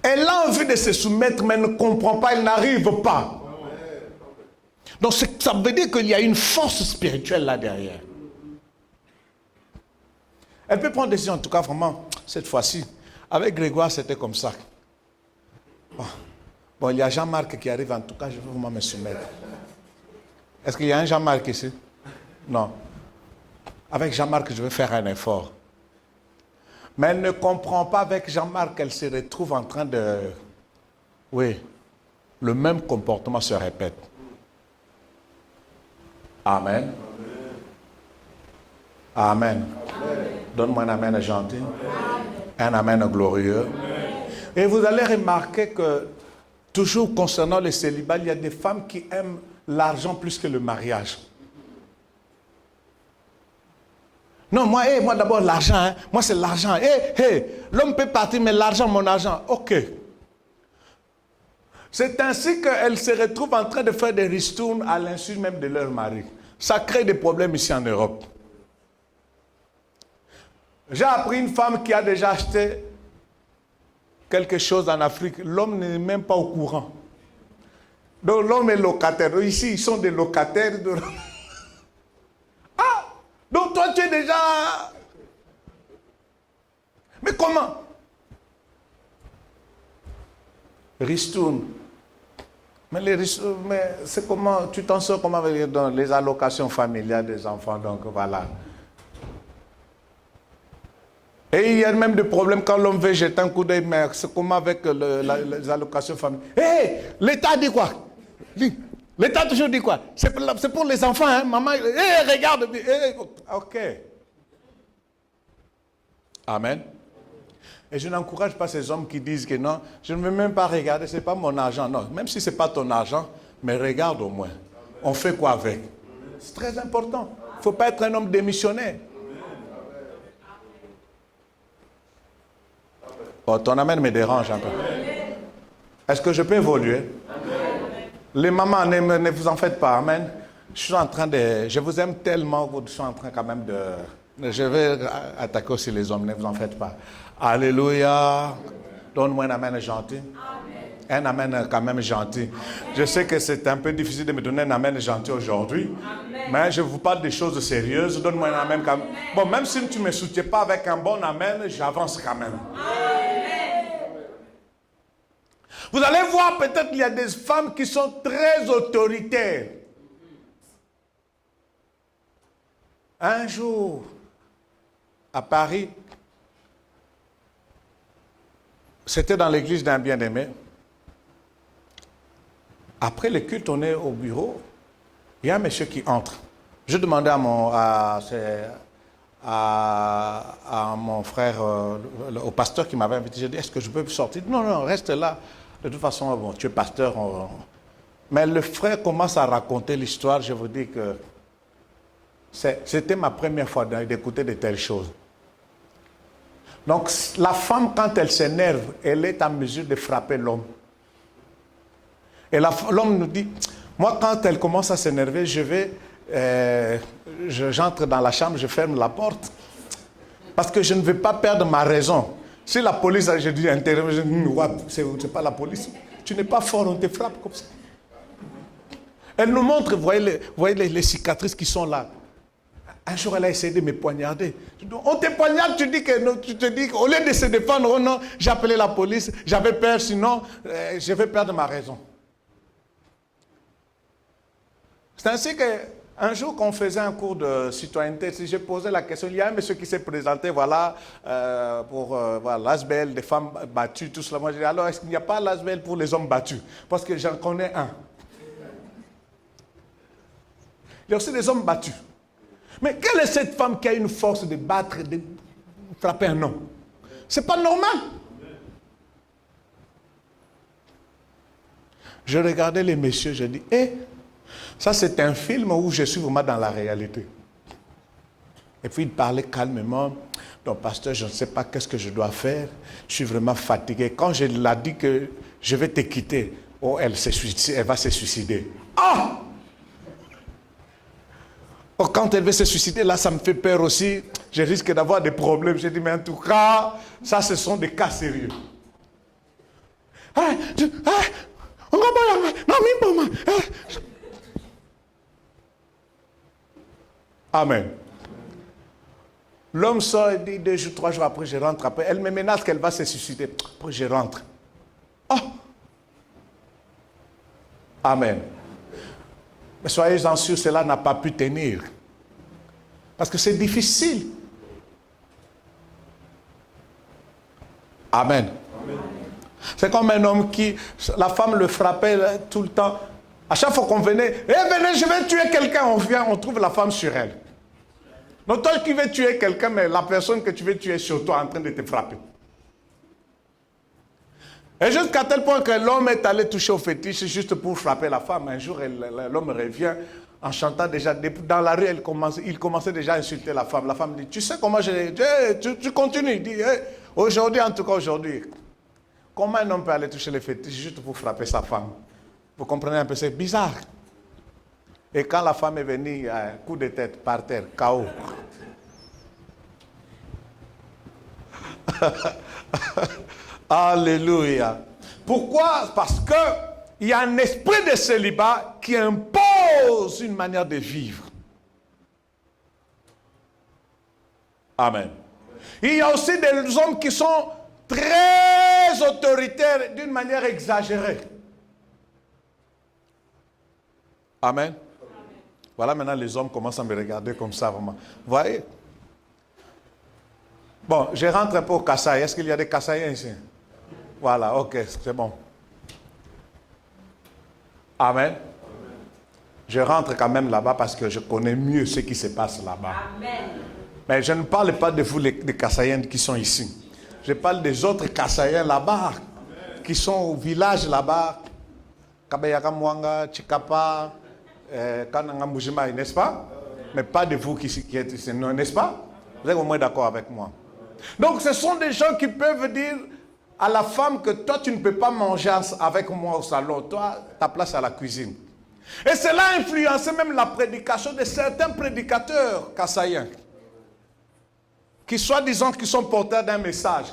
Elle a envie de se soumettre, mais elle ne comprend pas, elle n'arrive pas. Donc ça veut dire qu'il y a une force spirituelle là derrière. Elle peut prendre des décisions, en tout cas vraiment, cette fois-ci. Avec Grégoire, c'était comme ça. Bon, il y a Jean-Marc qui arrive, en tout cas, je vais vraiment me soumettre. Est-ce qu'il y a un Jean-Marc ici? Non. Avec Jean-Marc, je vais faire un effort. Mais elle ne comprend pas avec Jean-Marc qu'elle se retrouve en train de... Oui, le même comportement se répète. Amen. Amen. Donne-moi un amen gentil. Un amen glorieux. Et vous allez remarquer que, toujours concernant le célibat, il y a des femmes qui aiment l'argent plus que le mariage. Non, moi d'abord l'argent. Hein. Moi, c'est l'argent. L'homme peut partir, mais l'argent, mon argent. OK. C'est ainsi qu'elles se retrouvent en train de faire des ristournes à l'insu même de leur mari. Ça crée des problèmes ici en Europe. J'ai appris une femme qui a déjà acheté quelque chose en Afrique. L'homme n'est même pas au courant. Donc l'homme est locataire. Ici, ils sont des locataires. Ah! Donc toi, tu es déjà... Mais comment? Ristourne. Mais c'est comment? Tu t'en sors comment avec les allocations familiales des enfants? Donc voilà. Et il y a même des problèmes quand l'homme veut jeter un coup d'œil, mais c'est comment avec les allocations familiales? L'État dit quoi? L'État toujours dit quoi? C'est pour les enfants, hein, maman. Regarde. Ok. Amen. Et je n'encourage pas ces hommes qui disent que non, je ne veux même pas regarder, ce n'est pas mon argent. Non, même si ce n'est pas ton argent, mais regarde au moins. On fait quoi avec? C'est très important. Il ne faut pas être un homme démissionnaire. Oh, ton amen me dérange un peu. Est-ce que je peux évoluer? Les mamans, ne vous en faites pas. Amen. Je vous aime tellement que je suis en train quand même de... Je vais attaquer aussi les hommes, ne vous en faites pas. Alléluia. Donne-moi un amen gentil. Amen. Un amen quand même gentil. Je sais que c'est un peu difficile de me donner un amen gentil aujourd'hui. Mais je vous parle des choses sérieuses. Donne-moi un amen quand même. Bon, même si tu ne me soutiens pas avec un bon amen, j'avance quand même. Vous allez voir, peut-être qu'il y a des femmes qui sont très autoritaires. Un jour, à Paris, c'était dans l'église d'un bien-aimé. Après le culte, on est au bureau. Il y a un monsieur qui entre. Je demandais à mon frère, au pasteur qui m'avait invité, j'ai dit, est-ce que je peux sortir? Non, reste là. De toute façon, bon, tu es pasteur. Mais le frère commence à raconter l'histoire. Je vous dis que c'était ma première fois d'écouter de telles choses. Donc, la femme, quand elle s'énerve, elle est en mesure de frapper l'homme. Et l'homme nous dit, moi, quand elle commence à s'énerver, j'entre dans la chambre, je ferme la porte. Parce que je ne veux pas perdre ma raison. Si la police, je dis, intervient, c'est pas la police. Tu n'es pas fort, on te frappe comme ça. Elle nous montre, vous voyez les cicatrices qui sont là. Un jour, elle a essayé de me poignarder. On te poignarde, tu te dis qu'au lieu de se défendre, oh non, j'ai appelé la police, j'avais peur, sinon, je vais perdre ma raison. C'est ainsi qu'un jour, quand on faisait un cours de citoyenneté, si j'ai posé la question, il y a un monsieur qui s'est présenté, voilà, pour l'ASBL, des femmes battues, tout cela. Moi, j'ai dit, alors, est-ce qu'il n'y a pas l'ASBL pour les hommes battus? Parce que j'en connais un. Il y a aussi des hommes battus. Mais quelle est cette femme qui a une force de battre, de frapper un homme? C'est pas normal. Je regardais les messieurs, je dis, ça c'est un film où je suis vraiment dans la réalité. Et puis il parlait calmement. Donc, pasteur, je ne sais pas qu'est-ce que je dois faire. Je suis vraiment fatigué. Quand je lui ai dit que je vais te quitter, oh, elle va se suicider. Ah! Oh, quand elle veut se suicider, là, ça me fait peur aussi. Je risque d'avoir des problèmes. J'ai dit, mais en tout cas, ça, ce sont des cas sérieux. Amen. L'homme sort et dit 2 jours, 3 jours après, je rentre. Après, elle me menace qu'elle va se suicider. Après, je rentre. Oh! Amen. Mais soyez-en sûrs, cela n'a pas pu tenir. Parce que c'est difficile. Amen. Amen. C'est comme un homme qui, la femme le frappait tout le temps. À chaque fois qu'on venait, venez, je vais tuer quelqu'un, on vient, on trouve la femme sur elle. Donc toi qui veux tuer quelqu'un, mais la personne que tu veux tuer est sur toi en train de te frapper. Et jusqu'à tel point que l'homme est allé toucher au fétiche juste pour frapper la femme. Un jour, l'homme revient en chantant déjà. Dans la rue, il commençait déjà à insulter la femme. La femme dit, tu sais comment tu continues. Il dit, aujourd'hui, en tout cas aujourd'hui, comment un homme peut aller toucher le fétiche juste pour frapper sa femme? Vous comprenez un peu, c'est bizarre. Et quand la femme est venue, coup de tête par terre, KO. Alléluia. Pourquoi? Parce qu'il y a un esprit de célibat qui impose une manière de vivre. Amen. Il y a aussi des hommes qui sont très autoritaires d'une manière exagérée. Amen. Voilà, maintenant les hommes commencent à me regarder comme ça, vraiment. Vous voyez? Bon, je rentre un peu au Kasaï. Est-ce qu'il y a des Kasaïens ici? Voilà, ok, c'est bon. Amen. Je rentre quand même là-bas parce que je connais mieux ce qui se passe là-bas. Amen. Mais je ne parle pas de vous, les Kasaïens qui sont ici. Je parle des autres Kasaïens là-bas, qui sont au village là-bas. Kabayaka Mwanga, Chikapa, Kananga Mujima, n'est-ce pas? Mais pas de vous qui êtes ici, n'est-ce pas? Vous êtes au moins d'accord avec moi. Donc ce sont des gens qui peuvent dire à la femme que toi tu ne peux pas manger avec moi au salon, toi ta place à la cuisine. Et cela a influencé même la prédication de certains prédicateurs kassaïens, qui soi-disant qui sont porteurs d'un message.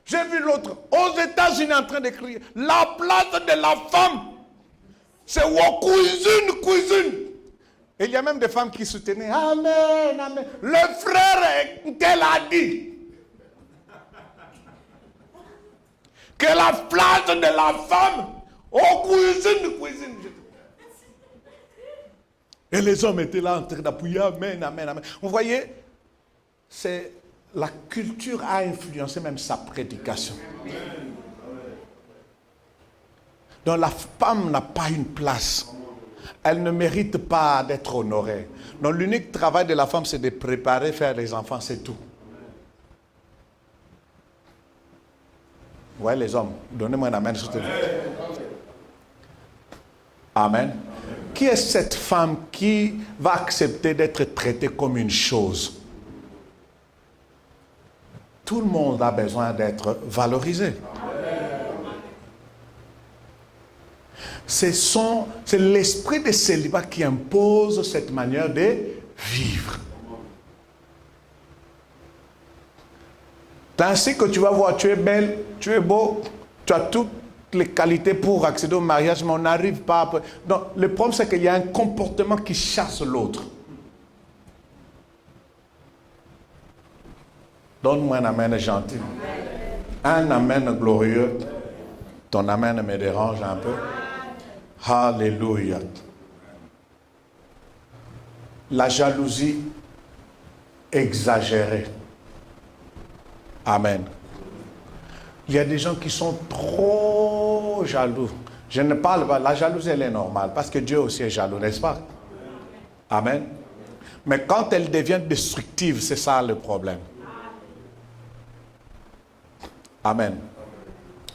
J'ai vu l'autre aux États-Unis en train de crier, la place de la femme, c'est wa cuisine. Et il y a même des femmes qui soutenaient, amen, amen. Le frère tel a dit que la place de la femme, cuisine. Et les hommes étaient là en train d'appuyer, amen, amen, amen. Vous voyez, la culture a influencé même sa prédication. Donc la femme n'a pas une place. Elle ne mérite pas d'être honorée. Donc l'unique travail de la femme, c'est de préparer, faire les enfants, c'est tout. Ouais, les hommes, donnez-moi un amen. Amen. Qui est cette femme qui va accepter d'être traitée comme une chose? Tout le monde a besoin d'être valorisé. C'est l'esprit de célibat qui impose cette manière de vivre. Ainsi que tu vas voir, tu es belle, tu es beau, tu as toutes les qualités pour accéder au mariage, mais on n'arrive pas après. Donc, le problème, c'est qu'il y a un comportement qui chasse l'autre. Donne-moi un amen gentil. Un amen glorieux. Ton amen me dérange un peu. Alléluia. La jalousie exagérée. Amen. Il y a des gens qui sont trop jaloux. Je ne parle pas, la jalousie elle est normale parce que Dieu aussi est jaloux, n'est-ce pas? Amen. Mais quand elle devient destructive, c'est ça le problème. Amen.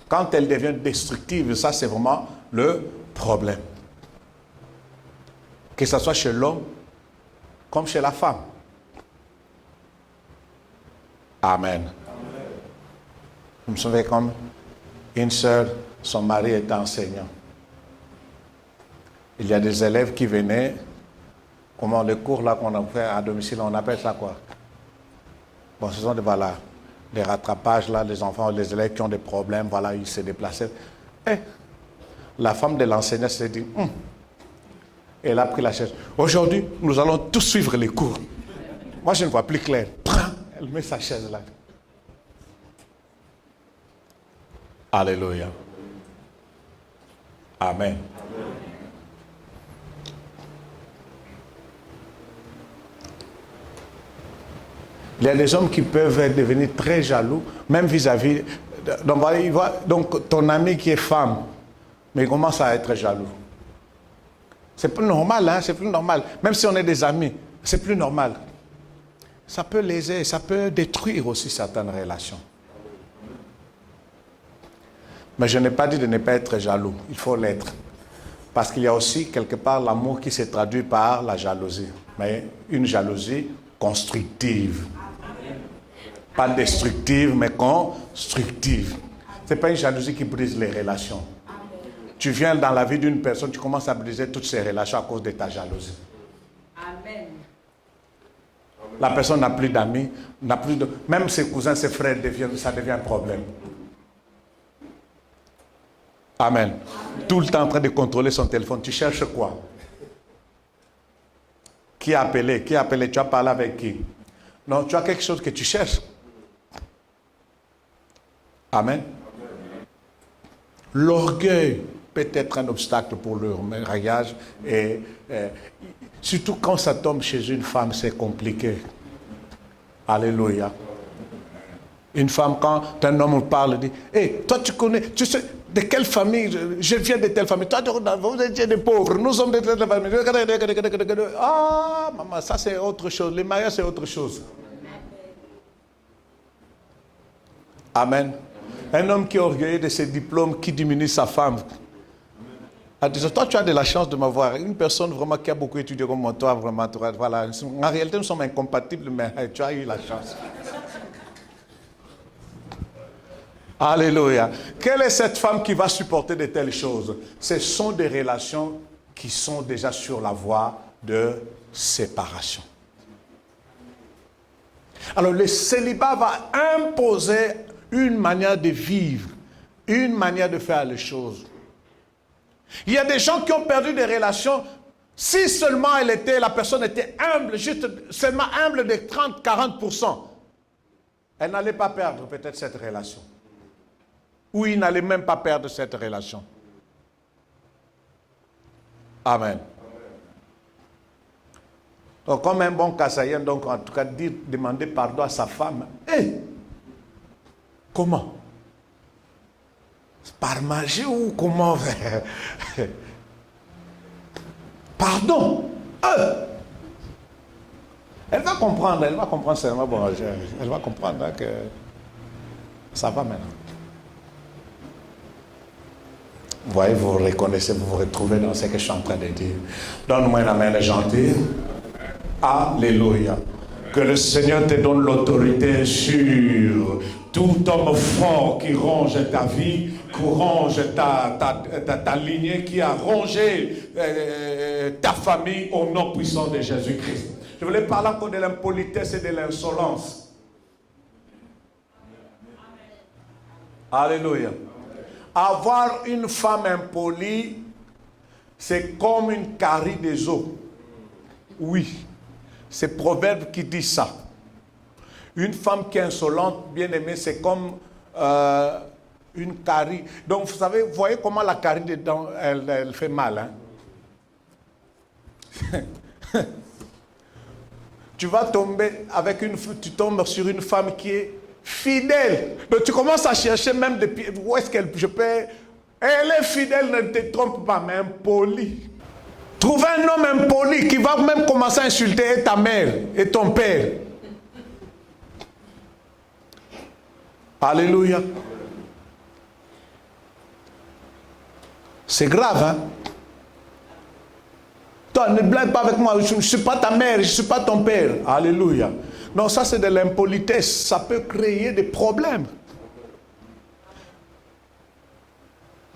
Quand elle devient destructive, ça c'est vraiment le problème. Que ce soit chez l'homme comme chez la femme. Amen. Je me souviens comme une sœur, son mari était enseignant. Il y a des élèves qui venaient, comment les cours là qu'on a fait à domicile, on appelle ça quoi? Bon, ce sont des rattrapages là, les enfants, les élèves qui ont des problèmes, voilà, ils se déplaçaient. Et la femme de l'enseignant s'est dit, elle a pris la chaise. Aujourd'hui, nous allons tous suivre les cours. Moi, je ne vois plus clair. Elle met sa chaise là. Alléluia. Amen. Il y a des hommes qui peuvent devenir très jaloux, même vis-à-vis. Donc, ton ami qui est femme, mais il commence à être jaloux. C'est plus normal, hein, c'est plus normal. Même si on est des amis, c'est plus normal. Ça peut léser, ça peut détruire aussi certaines relations. Mais je n'ai pas dit de ne pas être jaloux. Il faut l'être. Parce qu'il y a aussi quelque part l'amour qui se traduit par la jalousie. Mais une jalousie constructive. Pas destructive, mais constructive. Ce n'est pas une jalousie qui brise les relations. Tu viens dans la vie d'une personne, tu commences à briser toutes ses relations à cause de ta jalousie. Amen. La personne n'a plus d'amis, même ses cousins, ses frères, ça devient un problème. Amen. Tout le temps en train de contrôler son téléphone. Tu cherches quoi? Qui a appelé? Qui a appelé? Tu as parlé avec qui? Non, tu as quelque chose que tu cherches. Amen. L'orgueil peut être un obstacle pour le mariage. Et surtout quand ça tombe chez une femme, c'est compliqué. Alléluia. Une femme, quand un homme parle, dit, hey, toi tu connais, tu sais de quelle famille, je viens de telle famille, toi vous êtes des pauvres, nous sommes de telle famille. Ah, maman, ça c'est autre chose, le mariage c'est autre chose. Amen. Un homme qui est orgueilleux de ses diplômes, qui diminue sa femme. En disant, toi tu as de la chance de m'avoir. Une personne vraiment qui a beaucoup étudié comme toi, vraiment, voilà. En réalité nous sommes incompatibles, mais tu as eu la chance. Alléluia. Quelle est cette femme qui va supporter de telles choses? Ce sont des relations qui sont déjà sur la voie de séparation. Alors le célibat va imposer une manière de vivre, une manière de faire les choses. Il y a des gens qui ont perdu des relations. Si seulement la personne était humble, juste seulement humble de 30-40%, elle n'allait pas perdre peut-être cette relation. Ou il n'allait même pas perdre cette relation. Amen. Donc, comme un bon Kassaïen, donc en tout cas, demander pardon à sa femme. Hey, comment? Par magie ou comment? Pardon. Elle va comprendre seulement. Bon, elle va comprendre que ça va maintenant. Vous voyez, vous reconnaissez, vous vous retrouvez dans ce que je suis en train de dire. Donne-moi une main gentille. Alléluia. Que le Seigneur te donne l'autorité sur tout homme fort qui ronge ta vie, qui ronge ta lignée, qui a rongé ta famille au nom puissant de Jésus-Christ. Je voulais parler encore de l'impolitesse et de l'insolence. Alléluia. Avoir une femme impolie, c'est comme une carie des eaux. Oui, c'est Proverbe qui dit ça. Une femme qui est insolente, bien aimée, c'est comme une carie. Donc, vous savez, vous voyez comment la carie dedans, elle fait mal. Hein? Tu vas tomber tu tombes sur une femme qui est fidèle. Donc tu commences à chercher même depuis où est-ce je peux. Elle est fidèle, ne te trompe pas, mais impoli. Trouve un homme impoli qui va même commencer à insulter ta mère et ton père. Alléluia. C'est grave, hein? Toi, ne blague pas avec moi, je ne suis pas ta mère, je ne suis pas ton père. Alléluia. Non, ça c'est de l'impolitesse. Ça peut créer des problèmes.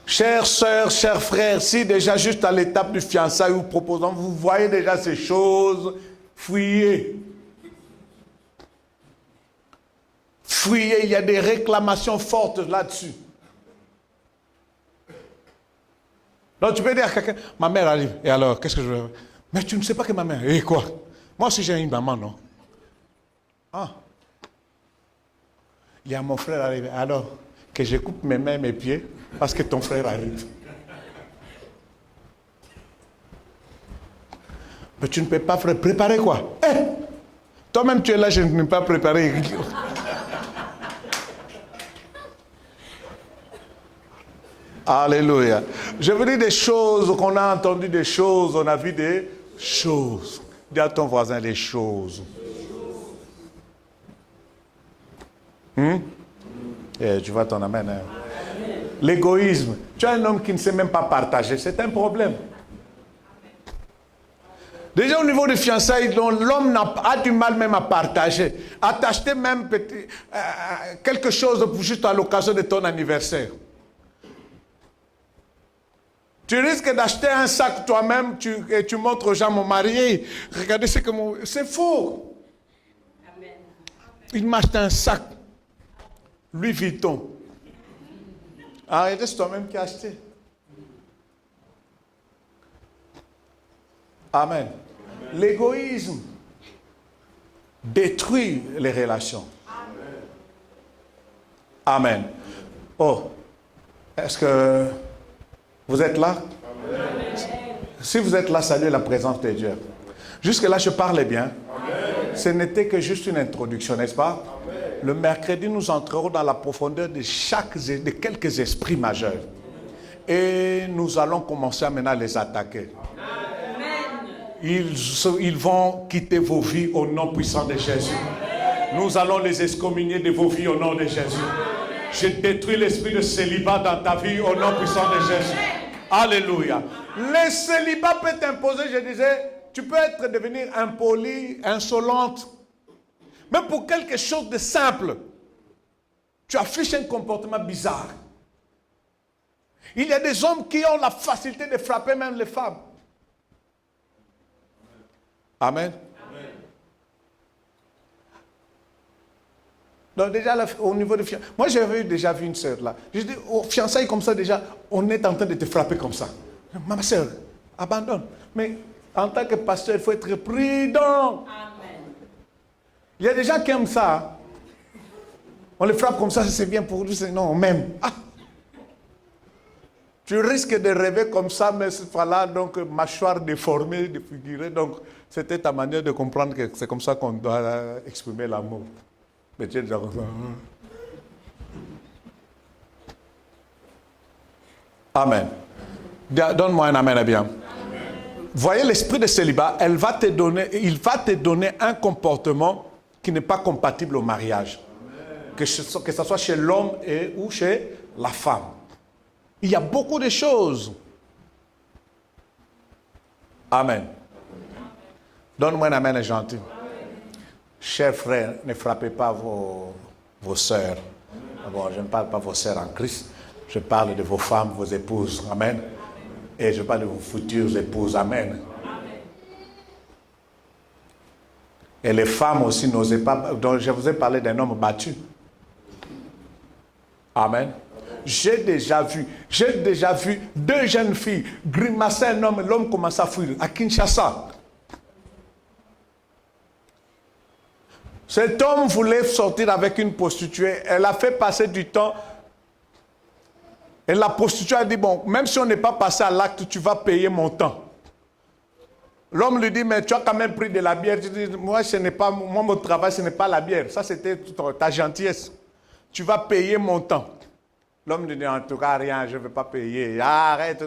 Chères sœurs, chers frères, si déjà juste à l'étape du fiançailles ou proposant, vous voyez déjà ces choses, fuyez. Fuyez, il y a des réclamations fortes là-dessus. Donc tu peux dire à quelqu'un, ma mère arrive, et alors, qu'est-ce que je veux? Mais tu ne sais pas que ma mère, et quoi? Moi aussi j'ai une maman, non? Ah. Il y a mon frère arrivé, alors, que je coupe mes mains et mes pieds, parce que ton frère arrive. Mais tu ne peux pas préparer quoi? Toi-même tu es là, je ne peux pas préparer. Alléluia. Je vous dis des choses qu'on a entendues, des choses, on a vu des choses. Dis à ton voisin les choses. Tu vois ton amen. Hein? L'égoïsme. Tu as un homme qui ne sait même pas partager, c'est un problème. Déjà au niveau des fiançailles, l'homme a du mal même à partager, à t'acheter même quelque chose juste à l'occasion de ton anniversaire. Tu risques d'acheter un sac toi-même et tu montres aux gens, mon mari, regardez ce que mon... C'est faux. Amen. Il m'a acheté un sac, Louis Vuitton. Arrêtez, c'est toi-même qui as acheté. Amen. L'égoïsme détruit les relations. Amen. Oh, est-ce que vous êtes là? Amen. Si vous êtes là, saluez la présence de Dieu. Jusque-là, je parlais bien. Amen. Ce n'était que juste une introduction, n'est-ce pas? Amen. Le mercredi, nous entrerons dans la profondeur de quelques esprits majeurs. Et nous allons commencer maintenant à les attaquer. Ils vont quitter vos vies au nom puissant de Jésus. Nous allons les excommunier de vos vies au nom de Jésus. Je détruis l'esprit de célibat dans ta vie au nom puissant de Jésus. Alléluia. Le célibat peut t'imposer, je disais, tu peux devenir impoli, insolente. Même pour quelque chose de simple, tu affiches un comportement bizarre. Il y a des hommes qui ont la facilité de frapper même les femmes. Amen. Amen. Donc déjà, au niveau de fiançailles, moi j'avais déjà vu une sœur là. Je dis, au fiançailles comme ça déjà, on est en train de te frapper comme ça. Ma sœur, abandonne. Mais en tant que pasteur, il faut être prudent. Amen. Il y a des gens qui aiment ça. On les frappe comme ça, c'est bien pour lui, non, on m'aime. Ah. Tu risques de rêver comme ça, mais cette fois-là, donc, mâchoire déformée, défigurée. Donc, c'était ta manière de comprendre que c'est comme ça qu'on doit exprimer l'amour. Mais tu es déjà comme ça. Amen. Donne-moi un amen, bien. Voyez l'esprit de célibat, il va te donner un comportement qui n'est pas compatible au mariage. Que ce soit chez l'homme ou chez la femme. Il y a beaucoup de choses. Amen. Donne-moi un amen gentil. Chers frères, ne frappez pas vos sœurs. Bon, je ne parle pas de vos sœurs en Christ. Je parle de vos femmes, vos épouses. Amen. Et je parle de vos futures épouses. Amen. Et les femmes aussi n'osaient pas. Donc je vous ai parlé d'un homme battu. Amen. J'ai déjà vu 2 jeunes filles grimacer un homme, l'homme commence à fuir à Kinshasa. Cet homme voulait sortir avec une prostituée, elle a fait passer du temps. Et la prostituée a dit, bon, même si on n'est pas passé à l'acte, tu vas payer mon temps. L'homme lui dit, mais tu as quand même pris de la bière. Tu dis, moi, mon travail, ce n'est pas la bière. Ça, c'était ta gentillesse. Tu vas payer mon temps. L'homme lui dit, en tout cas, rien, je ne vais pas payer. Arrête.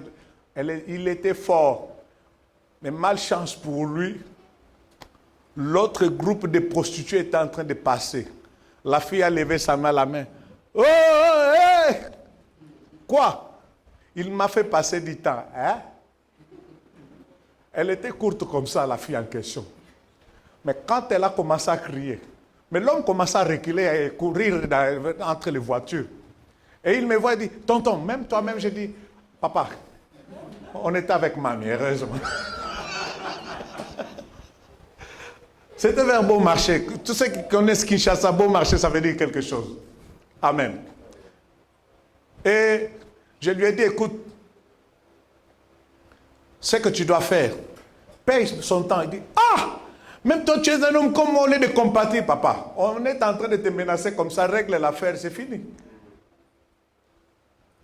Il était fort. Mais malchance pour lui, l'autre groupe de prostituées était en train de passer. La fille a levé sa main à la main. Oh, hey! Quoi? Il m'a fait passer du temps. Hein? Elle était courte comme ça, la fille en question. Mais quand elle a commencé à crier, Mais l'homme commence à reculer et courir entre les voitures. Et il me voit et dit, tonton, même toi-même, j'ai dit, papa, on était avec mamie, heureusement. C'était vers Bon Marché. Tous ceux qui connaissent Kinshasa, Bon Marché, ça veut dire quelque chose. Amen. Et je lui ai dit, écoute, ce que tu dois faire, paye son temps. Il dit, ah, même toi tu es un homme comme moi, on est de compatir, papa. On est en train de te menacer comme ça, règle l'affaire, c'est fini.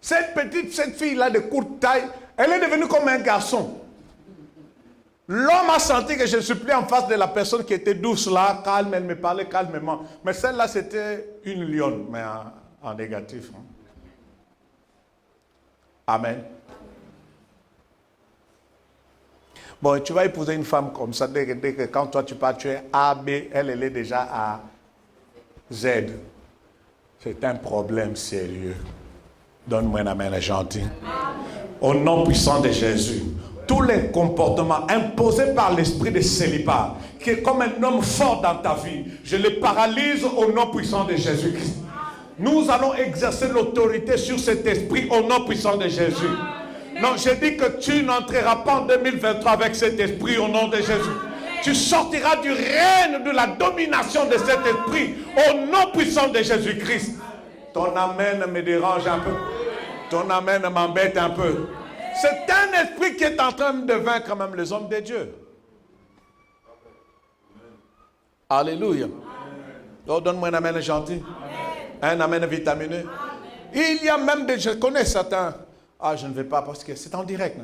Cette fille-là de courte taille, elle est devenue comme un garçon. L'homme a senti que je ne suis plus en face de la personne qui était douce là, calme, elle me parlait calmement. Mais celle-là, c'était une lionne, mais en négatif. Amen. Bon, tu vas épouser une femme comme ça, dès que quand toi tu pars, tu es A, B, elle est déjà à Z. C'est un problème sérieux. Donne-moi un amen gentil. Au nom puissant de Jésus, tous les comportements imposés par l'esprit de célibat, qui est comme un homme fort dans ta vie, je les paralyse au nom puissant de Jésus-Christ. Nous allons exercer l'autorité sur cet esprit au nom puissant de Jésus. Non, je dis que tu n'entreras pas en 2023 avec cet esprit au nom de Jésus. Tu sortiras du règne de la domination de cet esprit au nom puissant de Jésus-Christ. Ton amen me dérange un peu. Ton amen m'embête un peu. C'est un esprit qui est en train de vaincre même les hommes de Dieu. Alléluia. Oh, donne-moi un amen gentil. Un amen vitaminé. Il y a même des... Je connais certains... Ah, je ne vais pas parce que c'est en direct.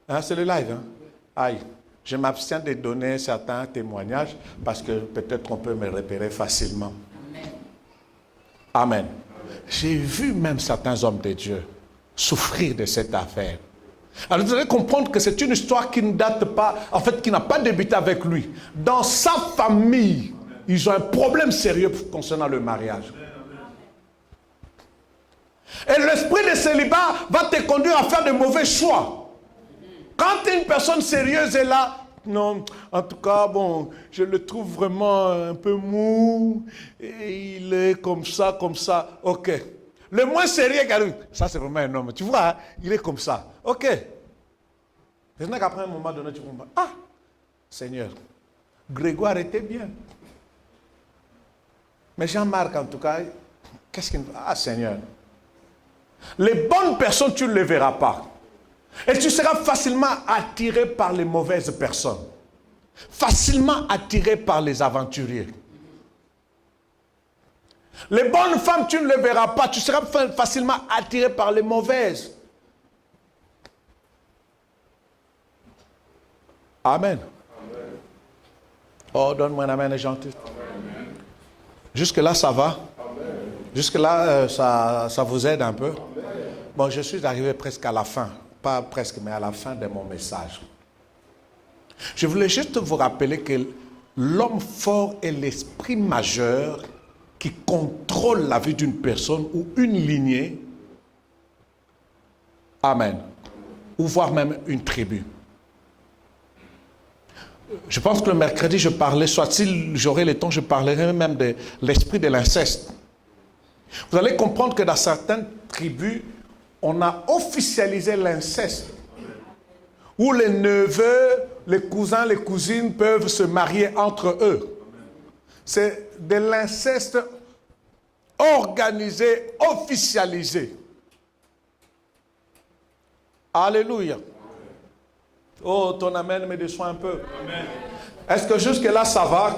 Hein, c'est le live. Hein? Aïe. Je m'abstiens de donner certains témoignages parce que peut-être qu'on peut me repérer facilement. Amen. J'ai vu même certains hommes de Dieu souffrir de cette affaire. Alors vous allez comprendre que c'est une histoire qui ne date pas, en fait, qui n'a pas débuté avec lui. Dans sa famille, ils ont un problème sérieux concernant le mariage. Et l'esprit de célibat va te conduire à faire de mauvais choix. Quand une personne sérieuse est là, non, en tout cas, bon, je le trouve vraiment un peu mou, et il est comme ça, ok. Le moins sérieux qui arrive, ça c'est vraiment un homme, tu vois, hein, il est comme ça, ok. Maintenant qu'après un moment donné, tu comprends, ah, Seigneur, Grégoire était bien. Mais Jean-Marc, en tout cas, qu'est-ce qu'il... Ah, Seigneur. Les bonnes personnes, tu ne les verras pas. Et tu seras facilement attiré par les mauvaises personnes. Facilement attiré par les aventuriers. Les bonnes femmes, tu ne les verras pas. Tu seras facilement attiré par les mauvaises. Amen. Oh, donne-moi un amen gentil. Jusque-là, ça va? Jusque-là, ça vous aide un peu? Bon, je suis arrivé presque à la fin. Pas presque, mais à la fin de mon message. Je voulais juste vous rappeler que l'homme fort est l'esprit majeur qui contrôle la vie d'une personne ou une lignée. Amen. Ou voire même une tribu. Je pense que le mercredi, je parlais, soit si j'aurai le temps, je parlerai même de l'esprit de l'inceste. Vous allez comprendre que dans certaines tribus, on a officialisé l'inceste, où les neveux, les cousins, les cousines peuvent se marier entre eux. C'est de l'inceste organisé, officialisé. Alléluia. Oh, ton amen me déçoit un peu. Est-ce que jusque-là, ça va?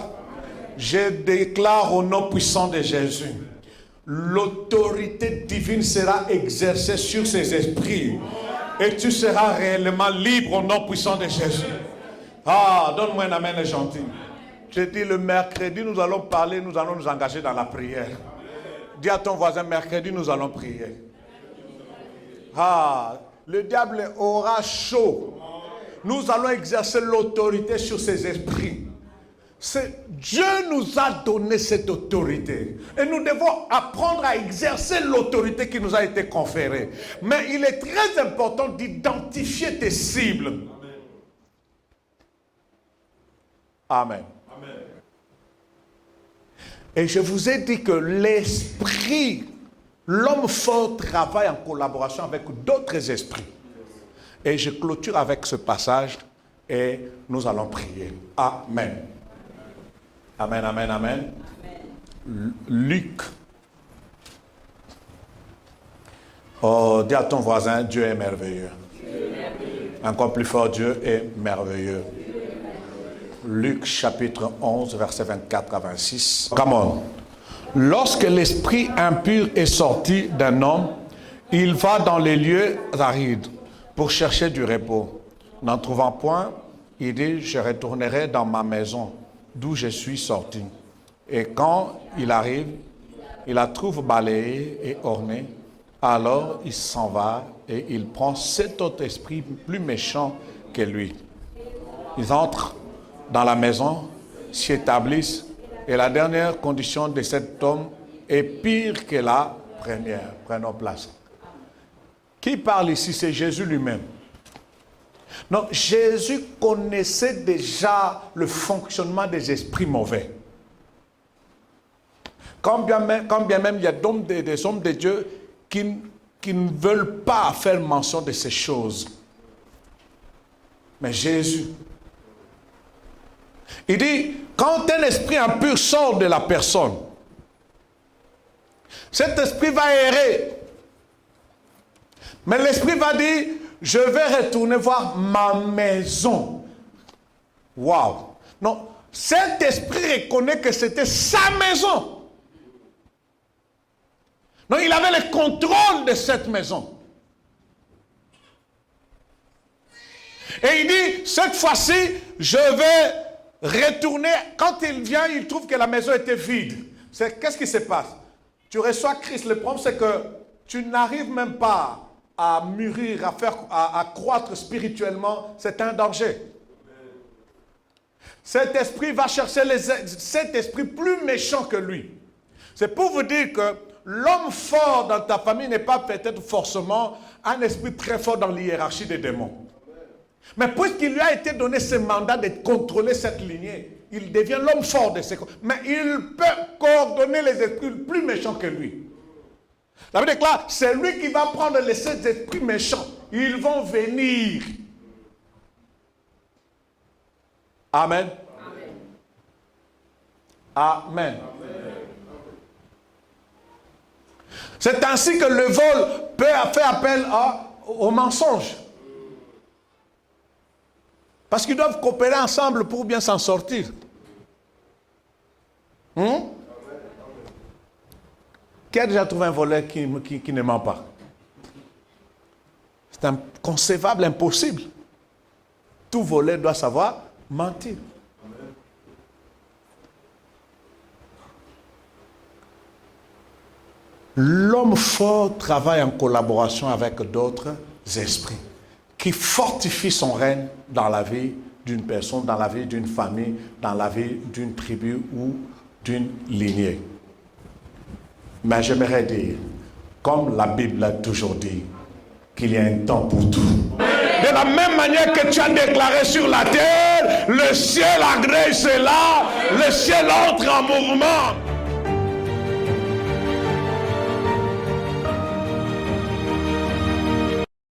Je déclare au nom puissant de Jésus. L'autorité divine sera exercée sur ces esprits. Et tu seras réellement libre au nom puissant de Jésus. Ah, donne-moi un amen gentil. Je dis le mercredi, nous allons parler, nous allons nous engager dans la prière. Dis à ton voisin, mercredi, nous allons prier. Ah, le diable aura chaud. Nous allons exercer l'autorité sur ces esprits. Dieu nous a donné cette autorité. Et nous devons apprendre à exercer l'autorité qui nous a été conférée. Mais il est très important d'identifier tes cibles. Amen. Amen. Et je vous ai dit que l'esprit, l'homme fort travaille en collaboration avec d'autres esprits. Et je clôture avec ce passage et nous allons prier. Amen. Amen, amen, amen. Luc. Oh, dis à ton voisin, Dieu est merveilleux. Encore plus fort, Dieu est merveilleux. Luc chapitre 11, versets 24 à 26. Come on. Lorsque l'esprit impur est sorti d'un homme, il va dans les lieux arides pour chercher du repos. N'en trouvant point, il dit, je retournerai dans ma maison d'où je suis sorti. Et quand il arrive, il la trouve balayée et ornée. Alors il s'en va et il prend 7 autres esprits plus méchants que lui. Ils entrent dans la maison, s'y établissent, et la dernière condition de cet homme est pire que la première. Prenons place. Qui parle ici? C'est Jésus lui-même. Non, Jésus connaissait déjà le fonctionnement des esprits mauvais. Quand bien même il y a des hommes de Dieu qui ne veulent pas faire mention de ces choses. Mais Jésus, il dit, quand un esprit impur sort de la personne, cet esprit va errer. Mais l'esprit va dire, je vais retourner voir ma maison. Waouh! Non, cet esprit reconnaît que c'était sa maison. Non, il avait le contrôle de cette maison. Et il dit, cette fois-ci, je vais retourner. Quand il vient, il trouve que la maison était vide. Qu'est-ce qui se passe? Tu reçois Christ. Le problème, c'est que tu n'arrives même pas à mûrir, à croître spirituellement. C'est un danger. Cet esprit va chercher cet esprit plus méchant que lui. C'est pour vous dire que l'homme fort dans ta famille n'est pas peut-être forcément un esprit très fort dans l'hiérarchie des démons. Mais puisqu'il lui a été donné ce mandat de contrôler cette lignée, il devient l'homme fort de ses... Mais il peut coordonner les esprits plus méchants que lui. La Bible déclare, c'est lui qui va prendre les 7 esprits méchants. Ils vont venir. Amen. Amen. Amen. C'est ainsi que le vol peut faire appel au mensonge. Parce qu'ils doivent coopérer ensemble pour bien s'en sortir. Qui a déjà trouvé un voleur qui ne ment pas? C'est inconcevable, impossible. Tout voleur doit savoir mentir. L'homme fort travaille en collaboration avec d'autres esprits qui fortifient son règne dans la vie d'une personne, dans la vie d'une famille, dans la vie d'une tribu ou d'une lignée. Mais j'aimerais dire, comme la Bible a toujours dit, qu'il y a un temps pour tout. De la même manière que tu as déclaré sur la terre, le ciel agrée cela, le ciel entre en mouvement.